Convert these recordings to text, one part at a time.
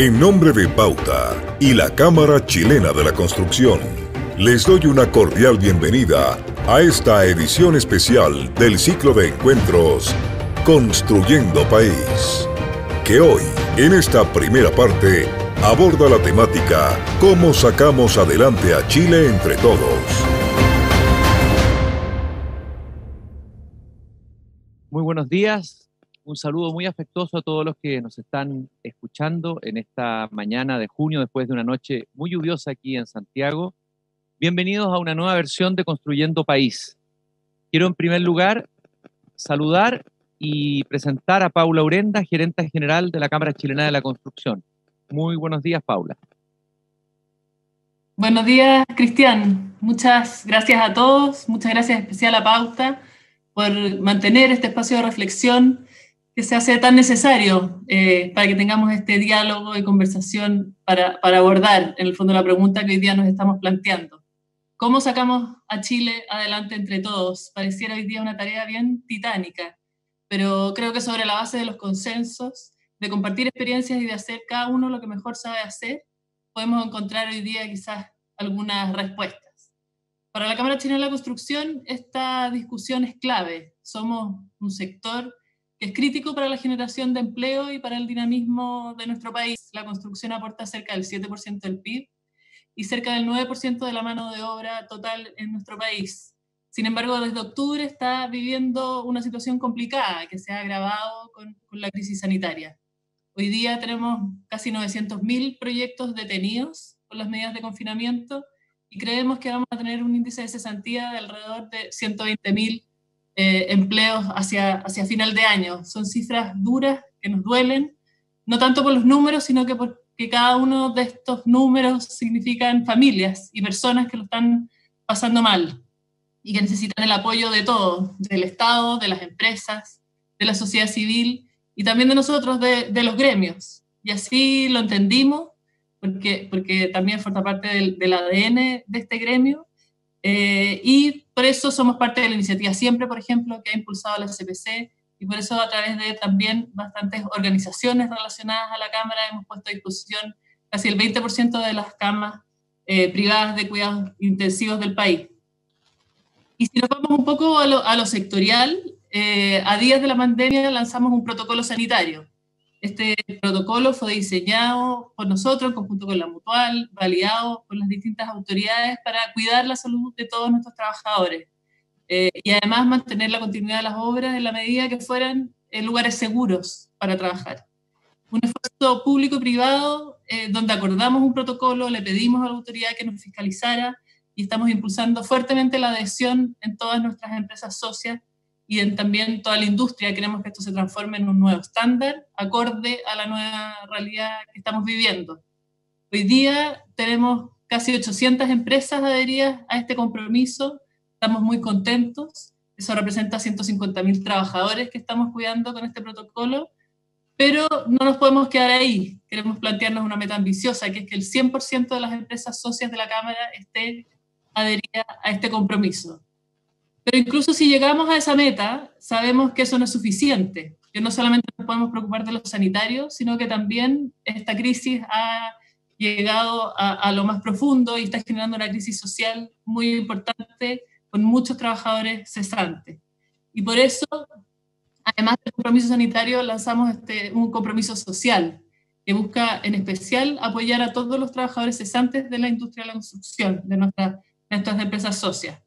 En nombre de Pauta y la Cámara Chilena de la Construcción, les doy una cordial bienvenida a esta edición especial del ciclo de encuentros Construyendo País, que hoy, en esta primera parte, aborda la temática ¿Cómo sacamos adelante a Chile entre todos? Muy buenos días. Un saludo muy afectuoso a todos los que nos están escuchando en esta mañana de junio, después de una noche muy lluviosa aquí en Santiago. Bienvenidos a una nueva versión de Construyendo País. Quiero en primer lugar saludar y presentar a Paula Urenda, gerente general de la Cámara Chilena de la Construcción. Muy buenos días, Paula. Buenos días, Cristian. Muchas gracias a todos. Muchas gracias especial a Pauta por mantener este espacio de reflexión que se hace tan necesario para que tengamos este diálogo y conversación para abordar, en el fondo, la pregunta que hoy día nos estamos planteando. ¿Cómo sacamos a Chile adelante entre todos? Pareciera hoy día una tarea bien titánica, pero creo que sobre la base de los consensos, de compartir experiencias y de hacer cada uno lo que mejor sabe hacer, podemos encontrar hoy día quizás algunas respuestas. Para la Cámara Chilena de la Construcción, esta discusión es clave. Somos un sector que es crítico para la generación de empleo y para el dinamismo de nuestro país. La construcción aporta cerca del 7% del PIB y cerca del 9% de la mano de obra total en nuestro país. Sin embargo, desde octubre está viviendo una situación complicada que se ha agravado con la crisis sanitaria. Hoy día tenemos casi 900.000 proyectos detenidos por las medidas de confinamiento y creemos que vamos a tener un índice de cesantía de alrededor de 120.000 empleos hacia final de año. Son cifras duras que nos duelen, no tanto por los números, sino que porque cada uno de estos números significan familias y personas que lo están pasando mal y que necesitan el apoyo de todos, del Estado, de las empresas, de la sociedad civil y también de nosotros, de los gremios. Y así lo entendimos, porque también forma parte del ADN de este gremio, y por eso somos parte de la iniciativa Siempre, por ejemplo, que ha impulsado la CPC, y por eso a través de también bastantes organizaciones relacionadas a la Cámara hemos puesto a disposición casi el 20% de las camas privadas de cuidados intensivos del país. Y si nos vamos un poco a lo sectorial, a días de la pandemia lanzamos un protocolo sanitario. Este protocolo fue diseñado por nosotros en conjunto con la Mutual, validado por las distintas autoridades para cuidar la salud de todos nuestros trabajadores y además mantener la continuidad de las obras en la medida que fueran lugares seguros para trabajar. Un esfuerzo público y privado donde acordamos un protocolo, le pedimos a la autoridad que nos fiscalizara y estamos impulsando fuertemente la adhesión en todas nuestras empresas socias y también toda la industria. Queremos que esto se transforme en un nuevo estándar, acorde a la nueva realidad que estamos viviendo. Hoy día tenemos casi 800 empresas adheridas a este compromiso, estamos muy contentos, eso representa 150.000 trabajadores que estamos cuidando con este protocolo, pero no nos podemos quedar ahí, queremos plantearnos una meta ambiciosa, que es que el 100% de las empresas socias de la Cámara esté adherida a este compromiso. Pero incluso si llegamos a esa meta, sabemos que eso no es suficiente, que no solamente nos podemos preocupar de los sanitarios, sino que también esta crisis ha llegado a lo más profundo y está generando una crisis social muy importante con muchos trabajadores cesantes. Y por eso, además del compromiso sanitario, lanzamos un compromiso social que busca en especial apoyar a todos los trabajadores cesantes de la industria de la construcción, de nuestras empresas socias.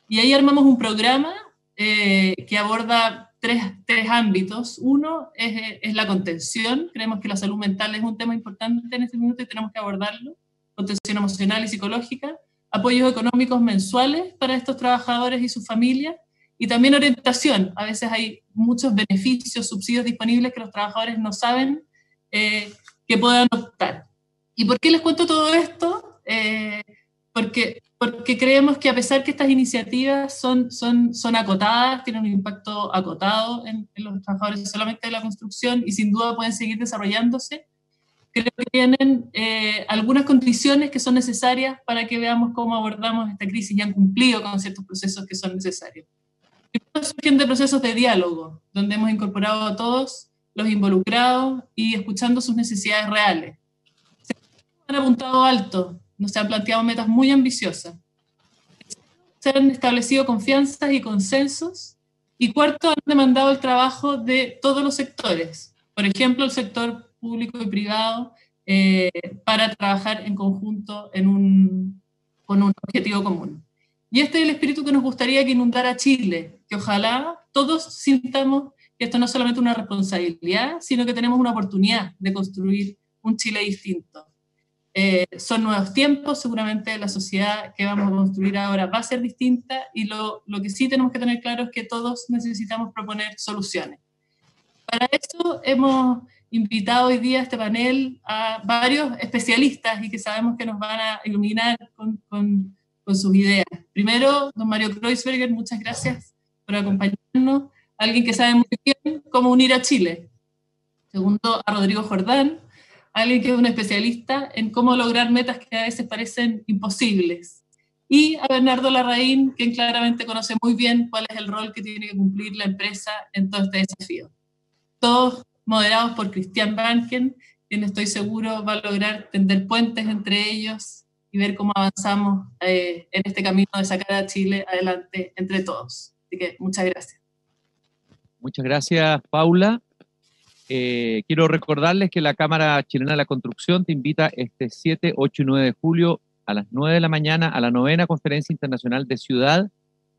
Y ahí armamos un programa que aborda tres ámbitos. Uno es la contención. Creemos que la salud mental es un tema importante en este minuto y tenemos que abordarlo. Contención emocional y psicológica. Apoyos económicos mensuales para estos trabajadores y sus familias. Y también orientación. A veces hay muchos beneficios, subsidios disponibles que los trabajadores no saben que puedan optar. ¿Y por qué les cuento todo esto? Porque creemos que a pesar que estas iniciativas son acotadas, tienen un impacto acotado en los trabajadores solamente de la construcción y sin duda pueden seguir desarrollándose, creo que tienen algunas condiciones que son necesarias para que veamos cómo abordamos esta crisis y han cumplido con ciertos procesos que son necesarios. Primero surgen de procesos de diálogo, donde hemos incorporado a todos los involucrados y escuchando sus necesidades reales. han apuntado alto, nos han planteado metas muy ambiciosas. Se han establecido confianzas y consensos. Y cuarto, han demandado el trabajo de todos los sectores, por ejemplo, el sector público y privado, para trabajar en conjunto con un objetivo común. Y este es el espíritu que nos gustaría que inundara Chile, que ojalá todos sintamos que esto no es solamente una responsabilidad, sino que tenemos una oportunidad de construir un Chile distinto. Son nuevos tiempos, seguramente la sociedad que vamos a construir ahora va a ser distinta, y lo que sí tenemos que tener claro es que todos necesitamos proponer soluciones. Para eso hemos invitado hoy día a este panel a varios especialistas y que sabemos que nos van a iluminar con sus ideas. Primero, don Mario Kreuzberger, muchas gracias por acompañarnos, alguien que sabe muy bien cómo unir a Chile. Segundo, a Rodrigo Jordán, alguien que es un especialista en cómo lograr metas que a veces parecen imposibles. Y a Bernardo Larraín, quien claramente conoce muy bien cuál es el rol que tiene que cumplir la empresa en todo este desafío. Todos moderados por Christian Banken, quien estoy seguro va a lograr tender puentes entre ellos y ver cómo avanzamos en este camino de sacar a Chile adelante entre todos. Así que muchas gracias. Muchas gracias, Paula. Quiero recordarles que la Cámara Chilena de la Construcción te invita este 7, 8 y 9 de julio a las 9 de la mañana a la 9ª Conferencia Internacional de Ciudad,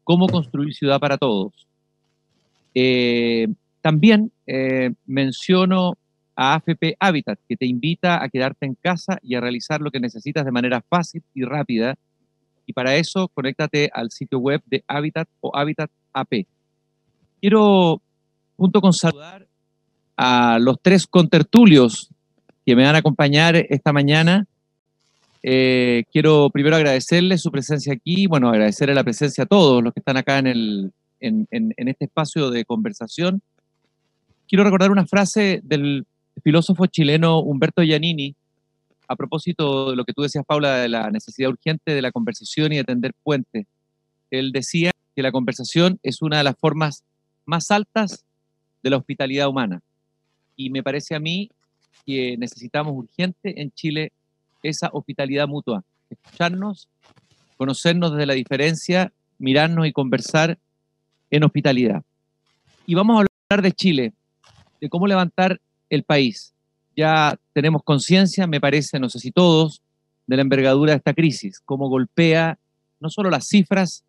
Cómo Construir Ciudad para Todos. También menciono a AFP Habitat, que te invita a quedarte en casa y a realizar lo que necesitas de manera fácil y rápida. Y para eso, conéctate al sitio web de Habitat o Habitat AP. Quiero, junto con saludar a los 3 contertulios que me van a acompañar esta mañana, quiero primero agradecerles su presencia aquí, bueno, agradecerle la presencia a todos los que están acá en este espacio de conversación. Quiero recordar una frase del filósofo chileno Humberto Giannini, a propósito de lo que tú decías, Paula, de la necesidad urgente de la conversación y de tender puentes. Él decía que la conversación es una de las formas más altas de la hospitalidad humana. Y me parece a mí que necesitamos urgente en Chile esa hospitalidad mutua. Escucharnos, conocernos desde la diferencia, mirarnos y conversar en hospitalidad. Y vamos a hablar de Chile, de cómo levantar el país. Ya tenemos conciencia, me parece, no sé si todos, de la envergadura de esta crisis, cómo golpea no solo las cifras,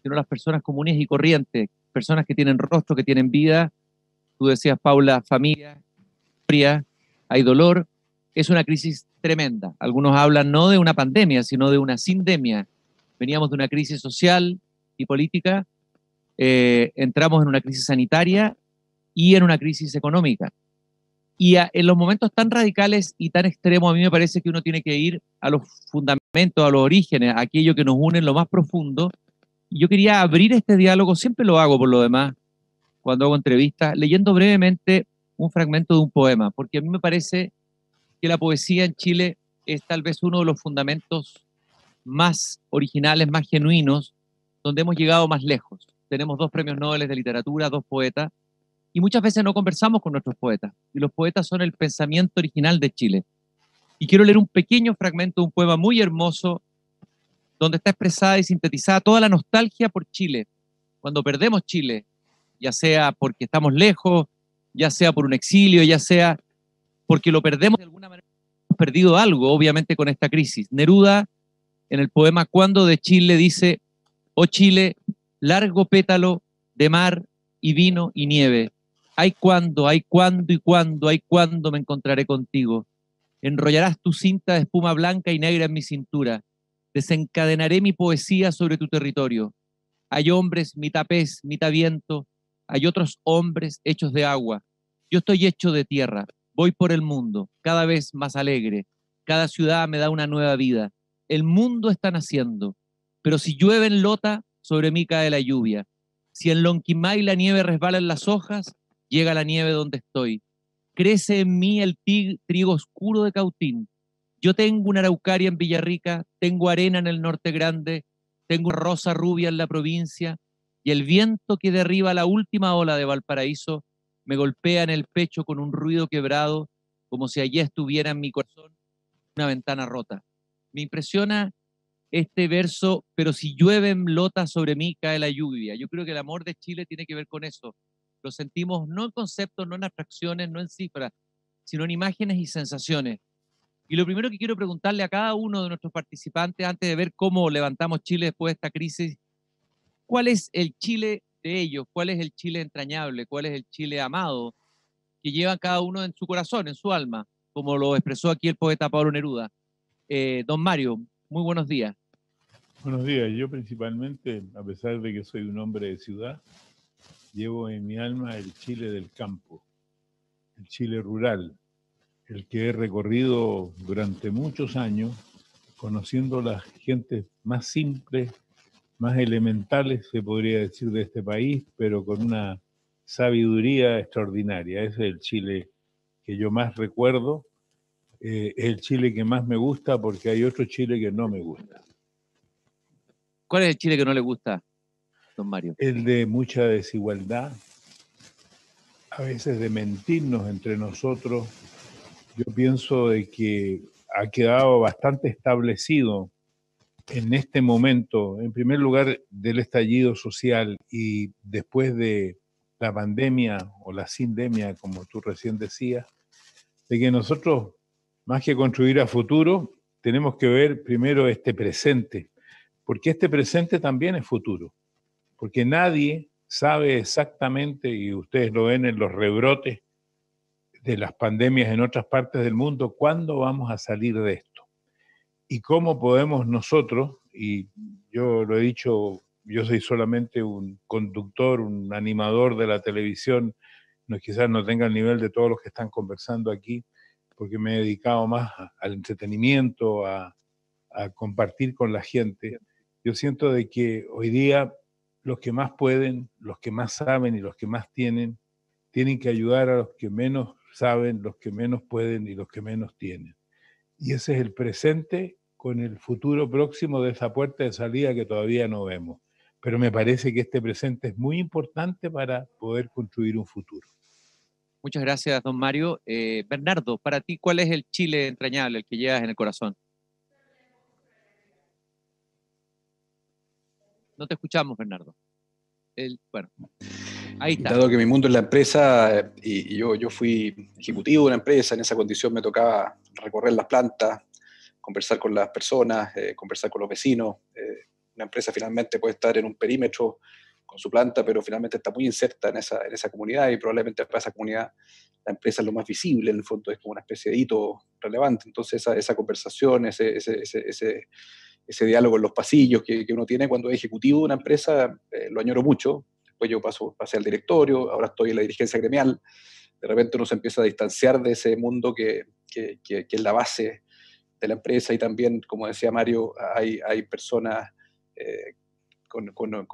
sino las personas comunes y corrientes, personas que tienen rostro, que tienen vida. Tú decías, Paula, familia, hay dolor. Es una crisis tremenda. Algunos hablan no de una pandemia, sino de una sindemia. Veníamos de una crisis social y política, entramos en una crisis sanitaria y en una crisis económica. Y en los momentos tan radicales y tan extremos, a mí me parece que uno tiene que ir a los fundamentos, a los orígenes, a aquello que nos une en lo más profundo. Y yo quería abrir este diálogo, siempre lo hago por lo demás, cuando hago entrevistas, leyendo brevemente un fragmento de un poema, porque a mí me parece que la poesía en Chile es tal vez uno de los fundamentos más originales, más genuinos, donde hemos llegado más lejos. Tenemos 2 premios Nobel de literatura, 2 poetas, y muchas veces no conversamos con nuestros poetas, y los poetas son el pensamiento original de Chile. Y quiero leer un pequeño fragmento de un poema muy hermoso, donde está expresada y sintetizada toda la nostalgia por Chile, cuando perdemos Chile, ya sea porque estamos lejos, ya sea por un exilio, ya sea porque lo perdemos de alguna manera, hemos perdido algo, obviamente, con esta crisis. Neruda, en el poema Cuando de Chile, dice: oh Chile, largo pétalo de mar y vino y nieve, ay cuándo y cuándo me encontraré contigo. Enrollarás tu cinta de espuma blanca y negra en mi cintura, desencadenaré mi poesía sobre tu territorio. Hay hombres mitad pez, mitad viento, hay otros hombres hechos de agua. Yo estoy hecho de tierra, voy por el mundo, cada vez más alegre. Cada ciudad me da una nueva vida. El mundo está naciendo, pero si llueve en Lota, sobre mí cae la lluvia. Si en Lonquimay la nieve resbala en las hojas, llega la nieve donde estoy. Crece en mí el trigo oscuro de Cautín. Yo tengo una araucaria en Villarrica, tengo arena en el norte grande, tengo una rosa rubia en la provincia, y el viento que derriba la última ola de Valparaíso me golpea en el pecho con un ruido quebrado, como si allí estuviera en mi corazón una ventana rota. Me impresiona este verso, pero si llueven lotas sobre mí, cae la lluvia. Yo creo que el amor de Chile tiene que ver con eso. Lo sentimos no en conceptos, no en abstracciones, no en cifras, sino en imágenes y sensaciones. Y lo primero que quiero preguntarle a cada uno de nuestros participantes, antes de ver cómo levantamos Chile después de esta crisis, ¿cuál es el Chile de ellos? ¿Cuál es el Chile entrañable? ¿Cuál es el Chile amado que llevan cada uno en su corazón, en su alma? Como lo expresó aquí el poeta Pablo Neruda. Don Mario, muy buenos días. Buenos días. Yo principalmente, a pesar de que soy un hombre de ciudad, llevo en mi alma el Chile del campo, el Chile rural, el que he recorrido durante muchos años, conociendo las gentes más simples, más elementales, se podría decir, de este país, pero con una sabiduría extraordinaria. Ese es el Chile que yo más recuerdo, es el Chile que más me gusta, porque hay otro Chile que no me gusta. ¿Cuál es el Chile que no le gusta, don Mario? El de mucha desigualdad, a veces de mentirnos entre nosotros. Yo pienso de que ha quedado bastante establecido en este momento, en primer lugar del estallido social y después de la pandemia o la sindemia, como tú recién decías, de que nosotros, más que construir a futuro, tenemos que ver primero este presente, porque este presente también es futuro, porque nadie sabe exactamente, y ustedes lo ven en los rebrotes de las pandemias en otras partes del mundo, cuándo vamos a salir de esto. Y cómo podemos nosotros, y yo lo he dicho, yo soy solamente un conductor, un animador de la televisión, quizás no tenga el nivel de todos los que están conversando aquí, porque me he dedicado más al entretenimiento, a compartir con la gente. Yo siento de que hoy día los que más pueden, los que más saben y los que más tienen que ayudar a los que menos saben, los que menos pueden y los que menos tienen. Y ese es el presente con el futuro próximo de esa puerta de salida que todavía no vemos. Pero me parece que este presente es muy importante para poder construir un futuro. Muchas gracias, don Mario. Bernardo, para ti, ¿cuál es el Chile entrañable, el que llevas en el corazón? No te escuchamos, Bernardo. Bueno, ahí está. Dado que mi mundo es la empresa y yo fui ejecutivo de una empresa, en esa condición me tocaba recorrer las plantas, conversar con las personas, conversar con los vecinos. Una empresa finalmente puede estar en un perímetro con su planta, pero finalmente está muy inserta en esa comunidad y probablemente para esa comunidad la empresa es lo más visible, en el fondo es como una especie de hito relevante. Entonces esa conversación, ese diálogo en los pasillos que uno tiene cuando es ejecutivo de una empresa, lo añoro mucho. Después yo pasé al directorio, ahora estoy en la dirigencia gremial. De repente uno se empieza a distanciar de ese mundo que es la base de la empresa y también, como decía Mario, hay personas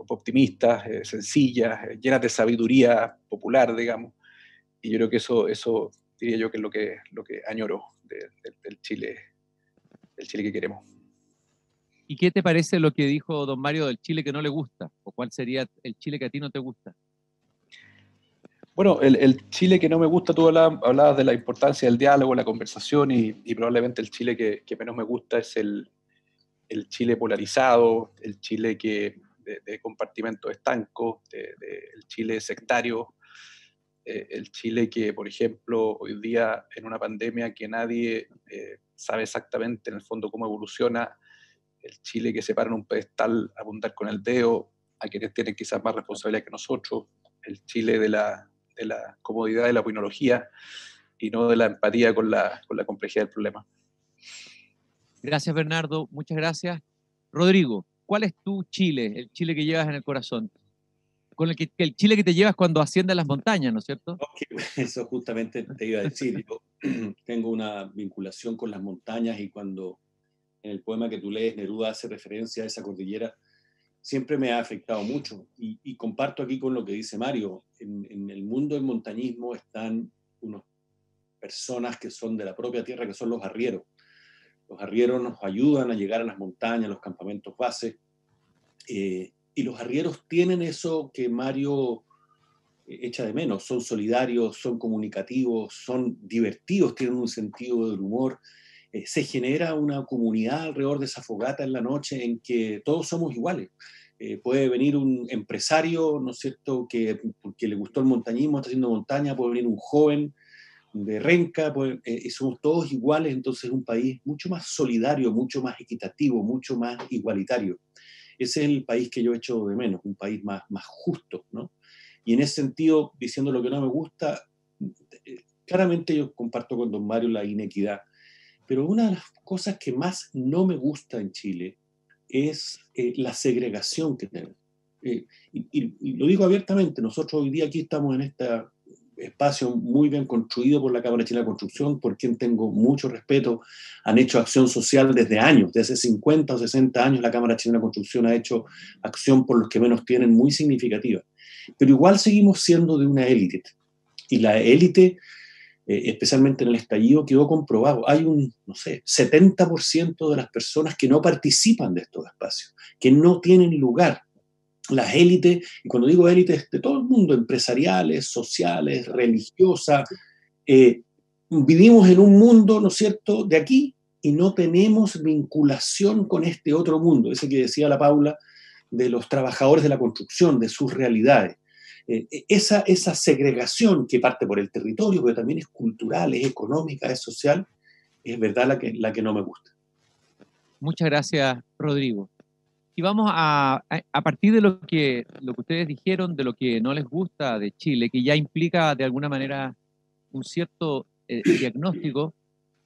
optimistas, sencillas, llenas de sabiduría popular, digamos. Y yo creo que eso diría yo que es lo que añoro del Chile que queremos. ¿Y qué te parece lo que dijo don Mario del Chile que no le gusta? ¿O cuál sería el Chile que a ti no te gusta? Bueno, el Chile que no me gusta, tú hablabas de la importancia del diálogo, la conversación, y probablemente el Chile que menos me gusta es el Chile polarizado, el Chile de compartimentos estancos, el Chile sectario, el Chile que, por ejemplo, hoy día en una pandemia que nadie sabe exactamente en el fondo cómo evoluciona, el Chile que se para en un pedestal a apuntar con el dedo a quienes tienen quizás más responsabilidad que nosotros, el Chile de la comodidad de la opinología y no de la empatía con la complejidad del problema. Gracias, Bernardo. Muchas gracias. Rodrigo, ¿cuál es tu Chile, el Chile que llevas en el corazón? Con el Chile que te llevas cuando asciendes las montañas, ¿no es cierto? Okay, eso justamente te iba a decir. Yo tengo una vinculación con las montañas y cuando en el poema que tú lees Neruda hace referencia a esa cordillera, siempre me ha afectado mucho. Y comparto aquí con lo que dice Mario. En el mundo del montañismo están unas personas que son de la propia tierra, que son los arrieros. Los arrieros nos ayudan a llegar a las montañas, los campamentos base. Y los arrieros tienen eso que Mario echa de menos. Son solidarios, son comunicativos, son divertidos, tienen un sentido del humor. se genera una comunidad alrededor de esa fogata en la noche en que todos somos iguales. Puede venir un empresario, ¿no es cierto?, que porque le gustó el montañismo, está haciendo montaña, puede venir un joven de Renca, somos todos iguales. Entonces es un país mucho más solidario, mucho más equitativo, mucho más igualitario. Ese es el país que yo echo de menos, un país más justo, ¿no? Y en ese sentido, diciendo lo que no me gusta, claramente yo comparto con don Mario la inequidad, pero una de las cosas que más no me gusta en Chile es la segregación que tenemos. Y lo digo abiertamente, nosotros hoy día aquí estamos en este espacio muy bien construido por la Cámara Chilena de Construcción, por quien tengo mucho respeto. Han hecho acción social desde años, desde hace 50 o 60 años la Cámara Chilena de Construcción ha hecho acción por los que menos tienen muy significativa. Pero igual seguimos siendo de una élite. Y la élite, especialmente en el estallido, quedó comprobado. Hay un, no sé, 70% de las personas que no participan de estos espacios, que no tienen lugar. Las élites, y cuando digo élites, de todo el mundo, empresariales, sociales, religiosas, vivimos en un mundo, ¿no es cierto?, de aquí, y no tenemos vinculación con este otro mundo, ese que decía la Paula, de los trabajadores de la construcción, de sus realidades. Esa segregación que parte por el territorio, pero también es cultural, es económica, es social, es verdad la que no me gusta. Muchas gracias, Rodrigo. Y vamos a partir de lo que ustedes dijeron, de lo que no les gusta de Chile, que ya implica de alguna manera un cierto diagnóstico,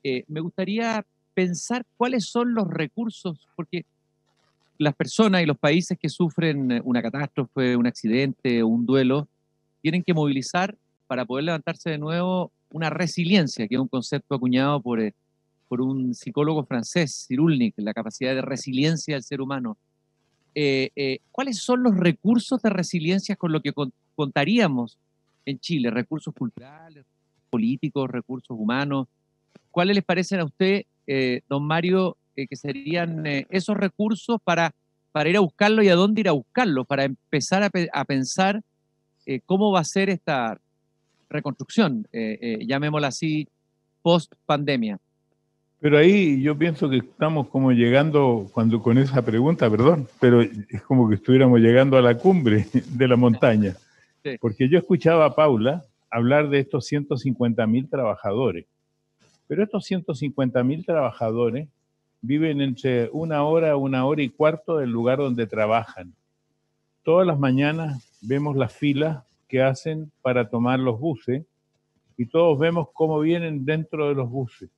me gustaría pensar cuáles son los recursos, porque las personas y los países que sufren una catástrofe, un accidente o un duelo, tienen que movilizar para poder levantarse de nuevo una resiliencia, que es un concepto acuñado por un psicólogo francés, Cyrulnik, la capacidad de resiliencia del ser humano. ¿Cuáles son los recursos de resiliencia con lo que contaríamos en Chile? ¿Recursos culturales, políticos, recursos humanos? ¿Cuáles les parecen a usted, don Mario, que serían esos recursos para ir a buscarlo y a dónde ir a buscarlo, para empezar a pensar cómo va a ser esta reconstrucción, llamémosla así, post-pandemia? Pero ahí yo pienso que estamos como llegando, cuando con esa pregunta, perdón, pero es como que estuviéramos llegando a la cumbre de la montaña. Sí. Porque yo escuchaba a Paula hablar de estos 150.000 trabajadores, pero estos 150.000 trabajadores viven entre una hora y cuarto del lugar donde trabajan. Todas las mañanas vemos las filas que hacen para tomar los buses y todos vemos cómo vienen dentro de los buses.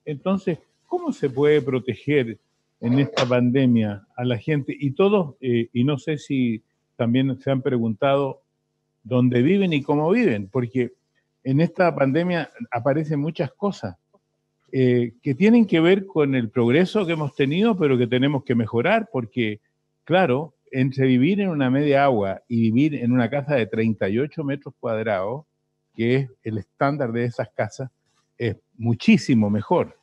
Entonces, ¿cómo se puede proteger en esta pandemia a la gente? Y todos, y no sé si también se han preguntado dónde viven y cómo viven, porque en esta pandemia aparecen muchas cosas que tienen que ver con el progreso que hemos tenido, pero que tenemos que mejorar, porque, claro, entre vivir en una media agua y vivir en una casa de 38 metros cuadrados, que es el estándar de esas casas, es muchísimo mejor.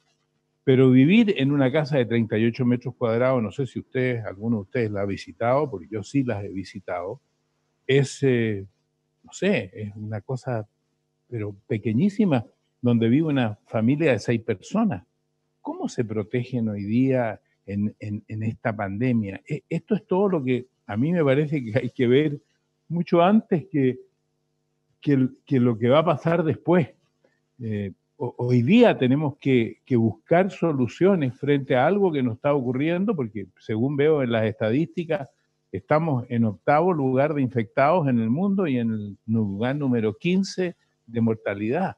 Pero vivir en una casa de 38 metros cuadrados, no sé si alguno de ustedes la ha visitado, porque yo sí las he visitado, es, no sé, es una cosa, pero pequeñísima, donde vive una familia de 6 personas. ¿Cómo se protegen hoy día en esta pandemia? Esto es todo lo que a mí me parece que hay que ver mucho antes que lo que va a pasar después. Hoy día tenemos que buscar soluciones frente a algo que nos está ocurriendo, porque según veo en las estadísticas, estamos en 8º lugar de infectados en el mundo y en el lugar número 15 de mortalidad.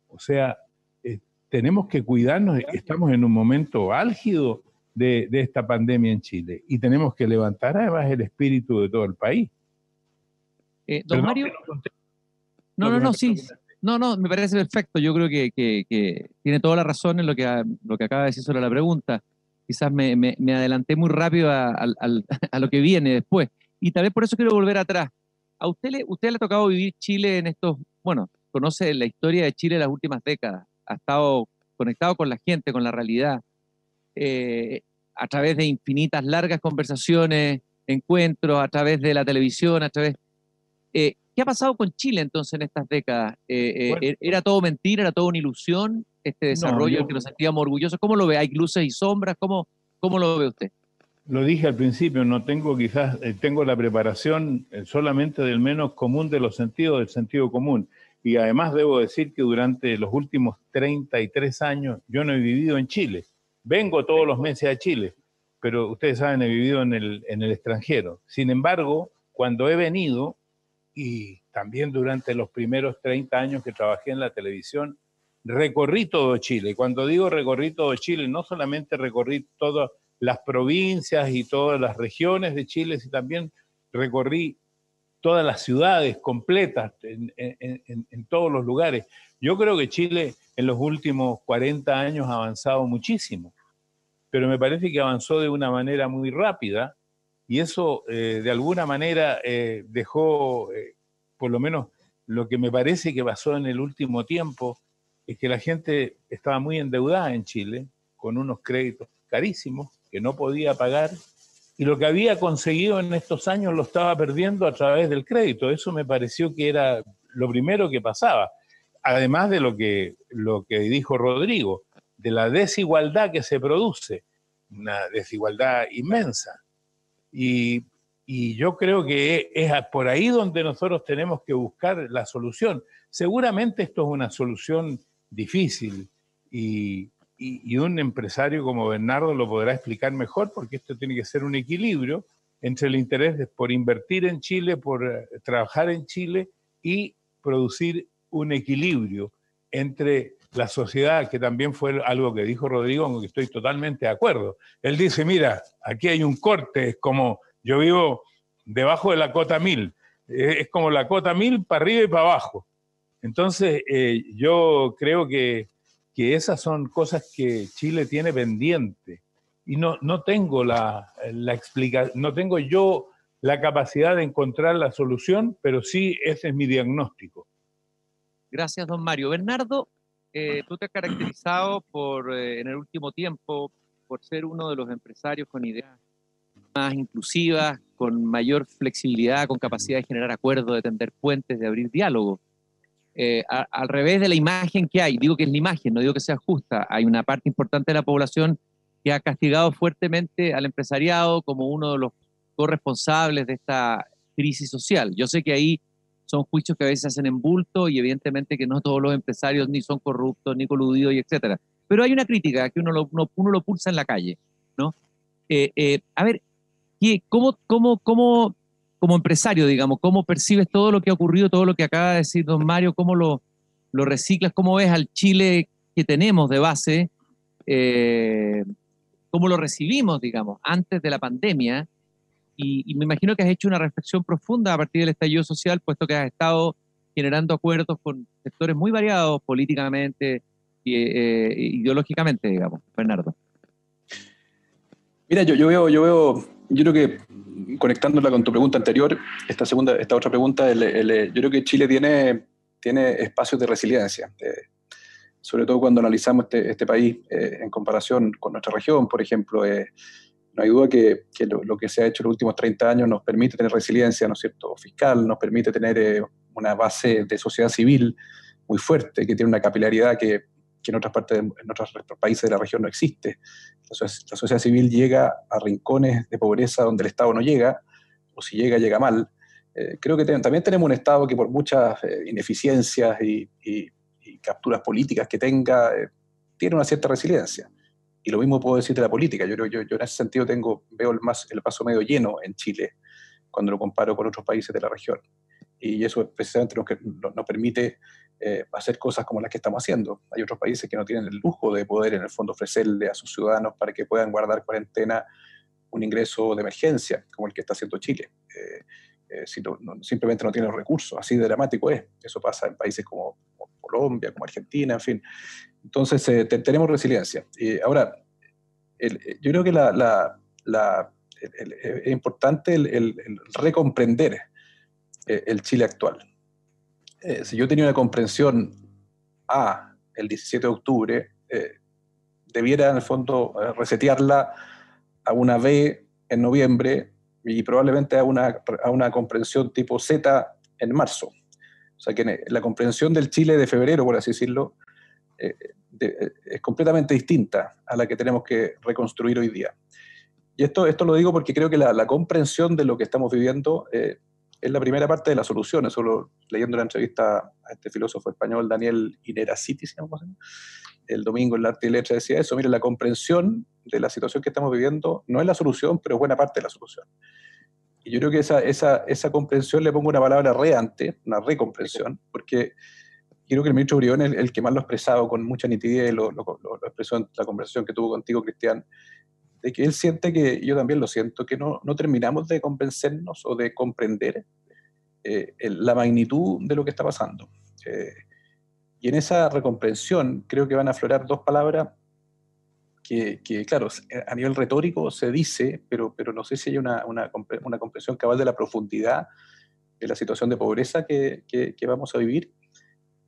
O sea, tenemos que cuidarnos, estamos en un momento álgido de esta pandemia en Chile y tenemos que levantar además el espíritu de todo el país. Don Mario, sí. No, me parece perfecto. Yo creo que tiene toda la razón en lo que acaba de decir sobre la pregunta. Quizás me adelanté muy rápido a lo que viene después. Y tal vez por eso quiero volver atrás. A usted le ha tocado vivir Chile en estos, bueno, conoce la historia de Chile en las últimas décadas. Ha estado conectado con la gente, con la realidad, a través de infinitas largas conversaciones, encuentros, a través de la televisión, a través... ¿Qué ha pasado con Chile entonces en estas décadas? Bueno, ¿era todo mentira, era todo una ilusión? este desarrollo del que nos sentíamos orgullosos? ¿Cómo lo ve? ¿Hay luces y sombras? ¿Cómo lo ve usted? Lo dije al principio, no tengo quizás, tengo la preparación solamente del menos común de los sentidos, del sentido común. Y además debo decir que durante los últimos 33 años yo no he vivido en Chile. Vengo todos los meses a Chile, pero ustedes saben, he vivido en el extranjero. Sin embargo, cuando he venido, y también durante los primeros 30 años que trabajé en la televisión, recorrí todo Chile. Y cuando digo recorrí todo Chile, no solamente recorrí todas las provincias y todas las regiones de Chile, sino también recorrí todas las ciudades completas en todos los lugares. Yo creo que Chile en los últimos 40 años ha avanzado muchísimo, pero me parece que avanzó de una manera muy rápida y eso de alguna manera dejó, por lo menos lo que me parece que pasó en el último tiempo, es que la gente estaba muy endeudada en Chile, con unos créditos carísimos que no podía pagar, y lo que había conseguido en estos años lo estaba perdiendo a través del crédito. Eso me pareció que era lo primero que pasaba, además de lo que dijo Rodrigo, de la desigualdad que se produce, una desigualdad inmensa. Y yo creo que es por ahí donde nosotros tenemos que buscar la solución. Seguramente esto es una solución difícil y un empresario como Bernardo lo podrá explicar mejor, porque esto tiene que ser un equilibrio entre el interés por invertir en Chile, por trabajar en Chile y producir un equilibrio entre la sociedad, que también fue algo que dijo Rodrigo, con que estoy totalmente de acuerdo. Él dice, mira, aquí hay un corte, es como, yo vivo debajo de la cota 1000, es como la cota 1000 para arriba y para abajo. Entonces, yo creo que esas son cosas que Chile tiene pendiente y no tengo la explicación, no tengo yo la capacidad de encontrar la solución, pero sí ese es mi diagnóstico. Gracias, don Mario. Bernardo, tú te has caracterizado en el último tiempo por ser uno de los empresarios con ideas más inclusivas, con mayor flexibilidad, con capacidad de generar acuerdos, de tender puentes, de abrir diálogo. Al revés de la imagen que hay, digo que es la imagen, no digo que sea justa, hay una parte importante de la población que ha castigado fuertemente al empresariado como uno de los corresponsables de esta crisis social. Yo sé que ahí son juicios que a veces se hacen en bulto y evidentemente que no todos los empresarios ni son corruptos, ni coludidos, y etcétera. Pero hay una crítica que uno lo pulsa en la calle, ¿no? A ver, ¿cómo como empresario, digamos, cómo percibes todo lo que ha ocurrido, todo lo que acaba de decir don Mario, cómo lo reciclas, cómo ves al Chile que tenemos de base, cómo lo recibimos, digamos, antes de la pandemia? Y me imagino que has hecho una reflexión profunda a partir del estallido social, puesto que has estado generando acuerdos con sectores muy variados políticamente e ideológicamente, digamos, Bernardo. Mira, yo creo que conectándola con tu pregunta anterior, esta otra pregunta, yo creo que Chile tiene espacios de resiliencia, sobre todo cuando analizamos este país en comparación con nuestra región, por ejemplo. No hay duda que lo que se ha hecho en los últimos 30 años nos permite tener resiliencia, ¿no es cierto?, fiscal, nos permite tener una base de sociedad civil muy fuerte, que tiene una capilaridad que en otras países de la región no existe. Entonces, la sociedad civil llega a rincones de pobreza donde el Estado no llega, o si llega mal. Creo que también tenemos un Estado que por muchas ineficiencias y capturas políticas que tenga, tiene una cierta resiliencia. Y lo mismo puedo decir de la política. Yo en ese sentido veo el vaso medio lleno en Chile cuando lo comparo con otros países de la región. Y eso precisamente nos permite hacer cosas como las que estamos haciendo. Hay otros países que no tienen el lujo de poder, en el fondo, ofrecerle a sus ciudadanos para que puedan guardar cuarentena un ingreso de emergencia, como el que está haciendo Chile. Simplemente no tienen los recursos. Así de dramático es. Eso pasa en países como Colombia, como Argentina, en fin. Entonces, tenemos resiliencia. Ahora, yo creo que es importante el recomprender el Chile actual. Si yo tenía una comprensión A el 17 de octubre, debiera en el fondo resetearla a una B en noviembre y probablemente a una comprensión tipo Z en marzo. O sea que la comprensión del Chile de febrero, por así decirlo, es completamente distinta a la que tenemos que reconstruir hoy día. Y esto lo digo porque creo que la comprensión de lo que estamos viviendo es la primera parte de la solución. Eso leyendo la entrevista a este filósofo español, Daniel Innerarity, el domingo en la Arte y Letra, decía eso: mire, la comprensión de la situación que estamos viviendo no es la solución, pero es buena parte de la solución. Y yo creo que esa comprensión le pongo una palabra re-ante, una recomprensión, porque creo que el ministro Briones es el que más lo ha expresado con mucha nitidez, lo expresó en la conversación que tuvo contigo, Cristian, de que él siente, que yo también lo siento, que no terminamos de convencernos o de comprender la magnitud de lo que está pasando. Y en esa recomprensión creo que van a aflorar dos palabras que claro, a nivel retórico se dice, pero no sé si hay una comprensión cabal de la profundidad de la situación de pobreza que vamos a vivir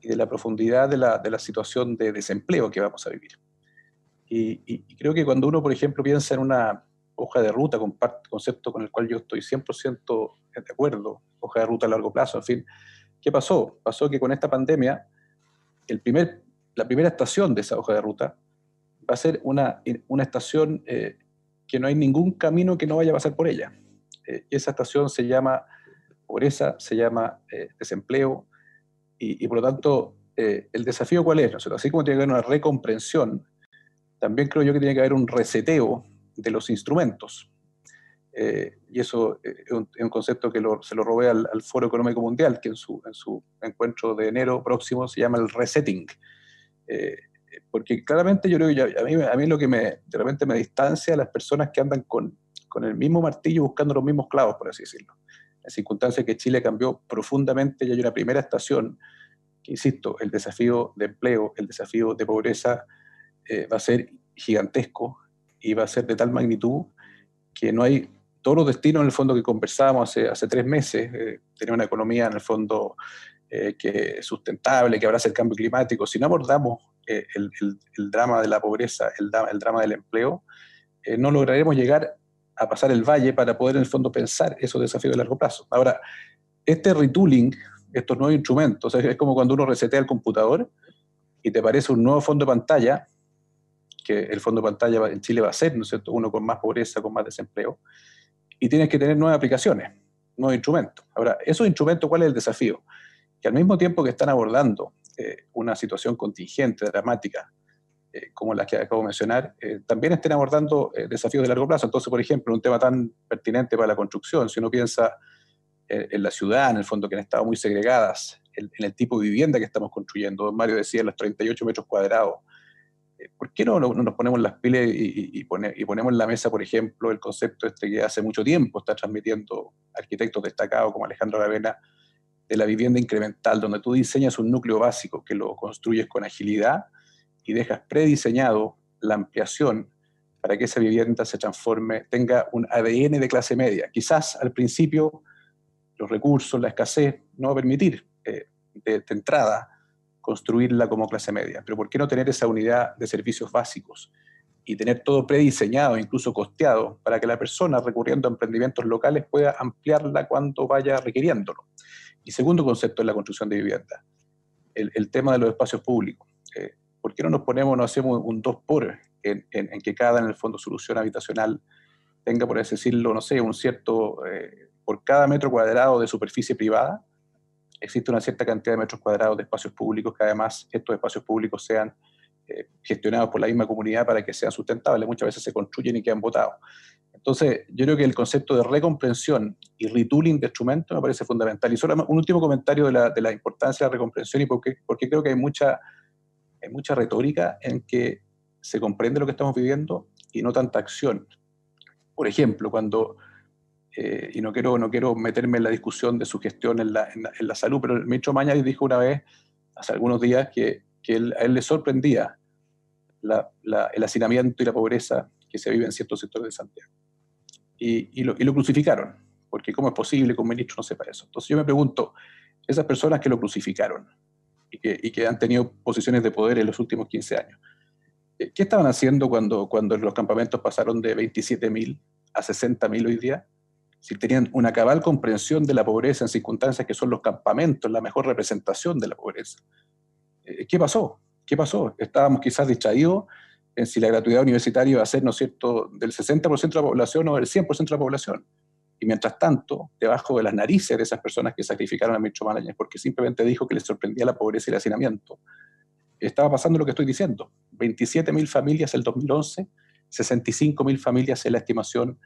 y de la profundidad de la situación de desempleo que vamos a vivir. Y creo que cuando uno, por ejemplo, piensa en una hoja de ruta, concepto con el cual yo estoy 100% de acuerdo, hoja de ruta a largo plazo, en fin, ¿qué pasó? Pasó que con esta pandemia, la primera estación de esa hoja de ruta va a ser una estación que no hay ningún camino que no vaya a pasar por ella. Y esa estación se llama pobreza, se llama desempleo, y por lo tanto, el desafío ¿cuál es? ¿No? Así como tiene que haber una recomprensión, también creo yo que tiene que haber un reseteo de los instrumentos. Y eso es un concepto que se lo robé al Foro Económico Mundial, que en su encuentro de enero próximo se llama el resetting. Porque claramente yo creo que a mí lo que de repente me distancia a las personas que andan con el mismo martillo buscando los mismos clavos, por así decirlo. En circunstancias que Chile cambió profundamente y hay una primera estación que, insisto, el desafío de empleo, el desafío de pobreza va a ser gigantesco y va a ser de tal magnitud que no hay todos los destinos en el fondo que conversábamos hace 3 meses, tener una economía en el fondo que es sustentable, que abrace el cambio climático. Si no abordamos el drama de la pobreza, el drama del empleo, no lograremos llegar a pasar el valle para poder en el fondo pensar esos desafíos de largo plazo. Ahora, este retooling, estos nuevos instrumentos, es como cuando uno resetea el computador y te aparece un nuevo fondo de pantalla, que el fondo de pantalla en Chile va a ser, ¿no es cierto?, uno con más pobreza, con más desempleo, y tienes que tener nuevas aplicaciones, nuevos instrumentos. Ahora, esos instrumentos, ¿cuál es el desafío? Que al mismo tiempo que están abordando una situación contingente, dramática, como la que acabo de mencionar, también estén abordando desafíos de largo plazo. Entonces, por ejemplo, un tema tan pertinente para la construcción, si uno piensa en la ciudad, en el fondo, que han estado muy segregadas, en el tipo de vivienda que estamos construyendo. Mario decía los 38 metros cuadrados. ¿Por qué no nos ponemos las pilas y ponemos en la mesa, por ejemplo, el concepto que hace mucho tiempo está transmitiendo arquitectos destacados como Alejandro Aravena, de la vivienda incremental, donde tú diseñas un núcleo básico que lo construyes con agilidad y dejas prediseñado la ampliación para que esa vivienda se transforme, tenga un ADN de clase media? Quizás al principio los recursos, la escasez, no va a permitir de entrada construirla como clase media, pero ¿por qué no tener esa unidad de servicios básicos y tener todo prediseñado, incluso costeado, para que la persona recurriendo a emprendimientos locales pueda ampliarla cuando vaya requiriéndolo? Y segundo concepto es la construcción de vivienda, el tema de los espacios públicos. ¿Por qué no hacemos un 2x en que cada, en el fondo, solución habitacional tenga, por así decirlo, no sé, un cierto, por cada metro cuadrado de superficie privada, existe una cierta cantidad de metros cuadrados de espacios públicos, que además estos espacios públicos sean gestionados por la misma comunidad para que sean sustentables? Muchas veces se construyen y quedan botados. Entonces, yo creo que el concepto de recomprensión y retooling de instrumentos me parece fundamental. Y solo un último comentario de la importancia de la recomprensión, y porque creo que hay mucha retórica en que se comprende lo que estamos viviendo y no tanta acción. Por ejemplo, cuando, y no quiero meterme en la discusión de su gestión en la salud, pero el ministro Mañalich dijo una vez, hace algunos días, que a él le sorprendía el hacinamiento y la pobreza que se vive en ciertos sectores de Santiago. Y lo crucificaron, porque ¿cómo es posible que un ministro no sepa eso? Entonces yo me pregunto, esas personas que lo crucificaron y que han tenido posiciones de poder en los últimos 15 años, ¿qué estaban haciendo cuando los campamentos pasaron de 27.000 a 60.000 hoy día? Si tenían una cabal comprensión de la pobreza en circunstancias que son los campamentos, la mejor representación de la pobreza. ¿Qué pasó? ¿Qué pasó? Estábamos quizás distraídos en si la gratuidad universitaria iba a ser, ¿no es cierto?, del 60% de la población o del 100% de la población. Y mientras tanto, debajo de las narices de esas personas que sacrificaron a Mitchell Malañez porque simplemente dijo que les sorprendía la pobreza y el hacinamiento, estaba pasando lo que estoy diciendo. 27.000 familias en el 2011, 65.000 familias en la estimación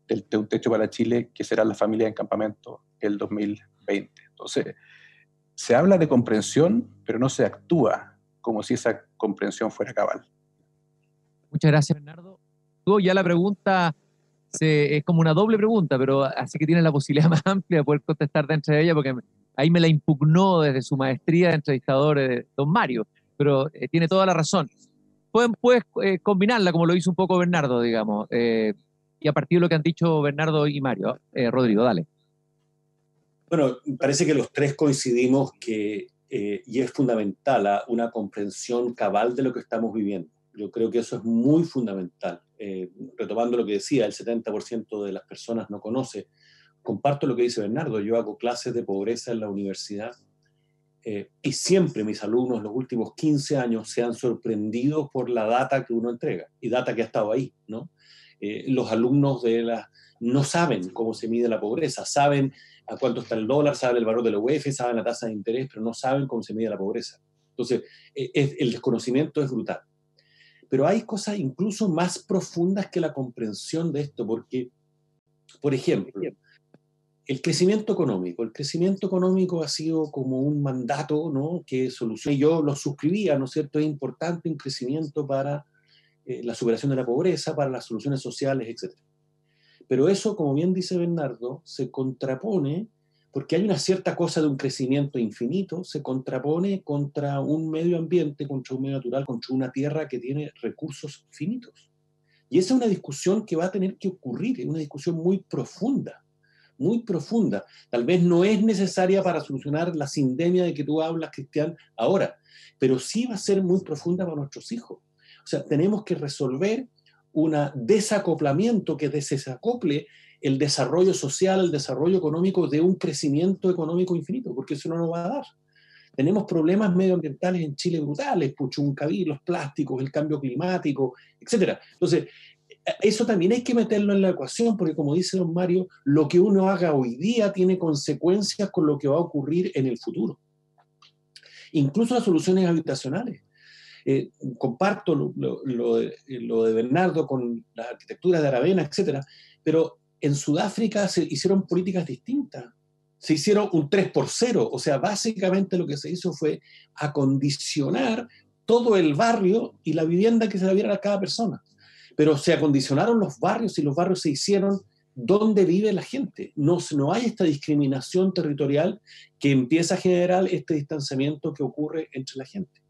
de un techo para Chile, que serán las familias en campamento el 2020. Entonces, se habla de comprensión, pero no se actúa como si esa comprensión fuera cabal. Muchas gracias, Bernardo. Ya la pregunta es como una doble pregunta, pero así que tiene la posibilidad más amplia de poder contestar dentro de ella, porque ahí me la impugnó desde su maestría de entrevistador don Mario, pero tiene toda la razón. Puedes combinarla como lo hizo un poco Bernardo, digamos, y a partir de lo que han dicho Bernardo y Mario. Rodrigo, dale. Bueno, parece que los tres coincidimos que, y es fundamental, una comprensión cabal de lo que estamos viviendo. Yo creo que eso es muy fundamental. Retomando lo que decía, el 70% de las personas no conoce. Comparto lo que dice Bernardo. Yo hago clases de pobreza en la universidad y siempre mis alumnos los últimos 15 años se han sorprendido por la data que uno entrega y data que ha estado ahí, ¿no? Los alumnos no saben cómo se mide la pobreza, saben a cuánto está el dólar, saben el valor de la UEF, saben la tasa de interés, pero no saben cómo se mide la pobreza. Entonces, el desconocimiento es brutal. Pero hay cosas incluso más profundas que la comprensión de esto, porque, por ejemplo, el crecimiento económico. El crecimiento económico ha sido como un mandato, ¿no?, que soluciona. Yo lo suscribía, ¿no es cierto? Es importante un crecimiento para la superación de la pobreza, para las soluciones sociales, etc. Pero eso, como bien dice Bernardo, se contrapone, porque hay una cierta cosa de un crecimiento infinito, se contrapone contra un medio ambiente, contra un medio natural, contra una tierra que tiene recursos finitos. Y esa es una discusión que va a tener que ocurrir, es una discusión muy profunda, muy profunda. Tal vez no es necesaria para solucionar la sindemia de que tú hablas, Cristian, ahora, pero sí va a ser muy profunda para nuestros hijos. O sea, tenemos que resolver un desacoplamiento que desacople el desarrollo social, el desarrollo económico de un crecimiento económico infinito, porque eso no nos va a dar. Tenemos problemas medioambientales en Chile brutales, Puchuncaví, los plásticos, el cambio climático, etc. Entonces, eso también hay que meterlo en la ecuación, porque como dice don Mario, lo que uno haga hoy día tiene consecuencias con lo que va a ocurrir en el futuro. Incluso las soluciones habitacionales. Comparto lo de Bernardo con la arquitectura de Aravena, etc. Pero en Sudáfrica se hicieron políticas distintas. Se hicieron un 3x0, o sea, básicamente lo que se hizo fue acondicionar todo el barrio y la vivienda que se le diera a cada persona. Pero se acondicionaron los barrios y los barrios se hicieron donde vive la gente. No hay esta discriminación territorial que empieza a generar este distanciamiento que ocurre entre la gente.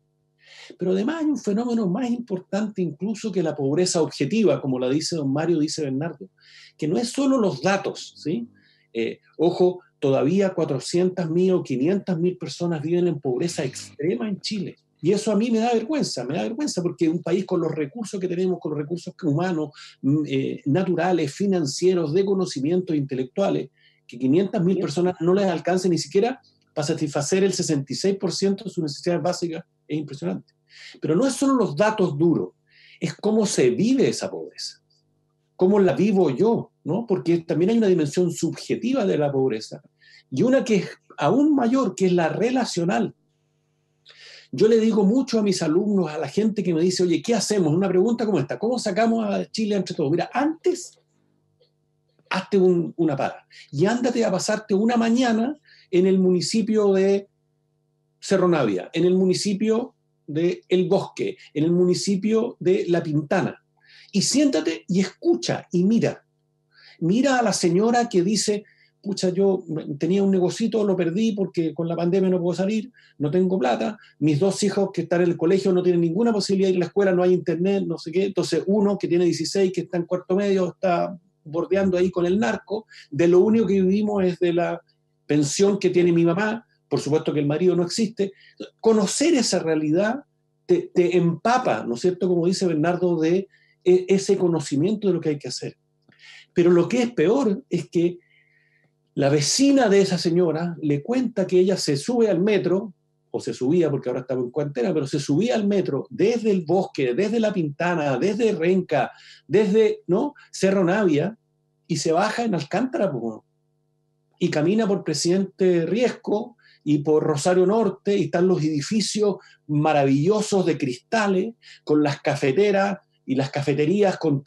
Pero además hay un fenómeno más importante incluso que la pobreza objetiva, como la dice don Mario, dice Bernardo, que no es solo los datos, ¿sí? Ojo, todavía 400.000 o 500.000 personas viven en pobreza extrema en Chile. Y eso a mí me da vergüenza porque un país con los recursos que tenemos, con los recursos humanos, naturales, financieros, de conocimiento, intelectuales, que 500.000 personas no les alcance ni siquiera para satisfacer el 66% de sus necesidades básicas, es impresionante. Pero no es solo los datos duros, es cómo se vive esa pobreza, cómo la vivo yo, ¿no? Porque también hay una dimensión subjetiva de la pobreza y una que es aún mayor, que es la relacional. Yo le digo mucho a mis alumnos, a la gente que me dice, oye, ¿qué hacemos? Una pregunta como esta, ¿cómo sacamos a Chile entre todos? Mira, antes, hazte una para y ándate a pasarte una mañana en el municipio de Cerro Navia, en el municipio de El Bosque, en el municipio de La Pintana, y siéntate y escucha y mira. Mira a la señora que dice, pucha, yo tenía un negocito, lo perdí porque con la pandemia no puedo salir, no tengo plata, mis dos hijos que están en el colegio no tienen ninguna posibilidad de ir a la escuela, no hay internet, no sé qué, entonces uno que tiene 16, que está en cuarto medio, está bordeando ahí con el narco, de lo único que vivimos es de la pensión que tiene mi mamá, por supuesto que el marido no existe. Conocer esa realidad te empapa, ¿no es cierto?, como dice Bernardo, de ese conocimiento de lo que hay que hacer. Pero lo que es peor es que la vecina de esa señora le cuenta que ella se sube al metro o se subía, porque ahora estamos en cuarentena, pero se subía al metro desde el Bosque, desde La Pintana, desde Renca, desde, ¿no?, Cerro Navia, y se baja en Alcántara, pues, y camina por Presidente Riesco y por Rosario Norte, y están los edificios maravillosos de cristales, con las cafeteras y las cafeterías con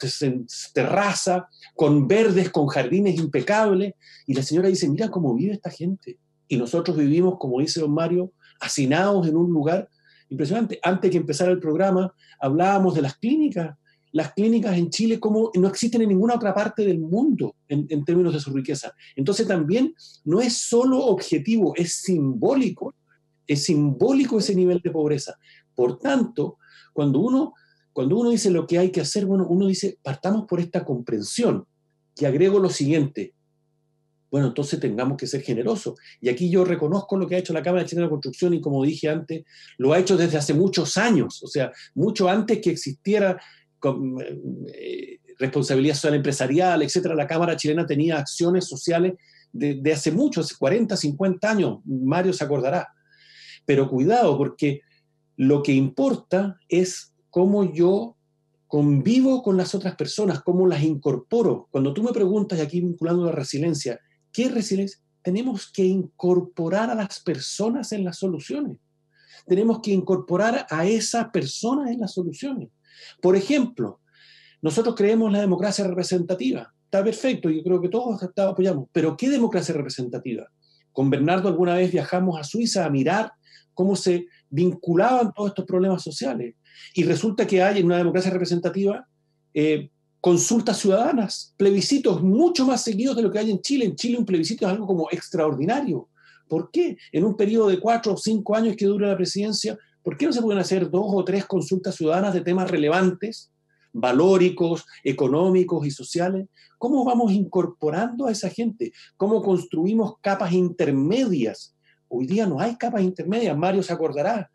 terraza, con verdes, con jardines impecables, y la señora dice, mira cómo vive esta gente. Y nosotros vivimos, como dice don Mario, hacinados en un lugar impresionante. Antes que empezara el programa, hablábamos de las clínicas. Las clínicas en Chile como no existen en ninguna otra parte del mundo en términos de su riqueza. Entonces también no es solo objetivo, es simbólico ese nivel de pobreza. Por tanto, cuando uno dice lo que hay que hacer, bueno, uno dice, partamos por esta comprensión, y agrego lo siguiente, bueno, entonces tengamos que ser generosos. Y aquí yo reconozco lo que ha hecho la Cámara Chilena de Construcción, y como dije antes, lo ha hecho desde hace muchos años, o sea, mucho antes que existiera responsabilidad social empresarial, etcétera. La Cámara Chilena tenía acciones sociales de hace muchos, 40, 50 años, Mario se acordará. Pero cuidado, porque lo que importa es cómo yo convivo con las otras personas, cómo las incorporo. Cuando tú me preguntas, y aquí vinculando la resiliencia, ¿qué es resiliencia? Tenemos que incorporar a las personas en las soluciones. Tenemos que incorporar a esa persona en las soluciones. Por ejemplo, nosotros creemos en la democracia representativa. Está perfecto, yo creo que todos apoyamos. Pero ¿qué democracia representativa? Con Bernardo alguna vez viajamos a Suiza a mirar cómo se vinculaban todos estos problemas sociales. Y resulta que hay en una democracia representativa consultas ciudadanas, plebiscitos mucho más seguidos de lo que hay en Chile. En Chile un plebiscito es algo como extraordinario. ¿Por qué? En un periodo de 4 o 5 años que dura la presidencia, ¿por qué no se pueden hacer 2 o 3 consultas ciudadanas de temas relevantes, valóricos, económicos y sociales? ¿Cómo vamos incorporando a esa gente? ¿Cómo construimos capas intermedias? Hoy día no hay capas intermedias, Mario se acordará.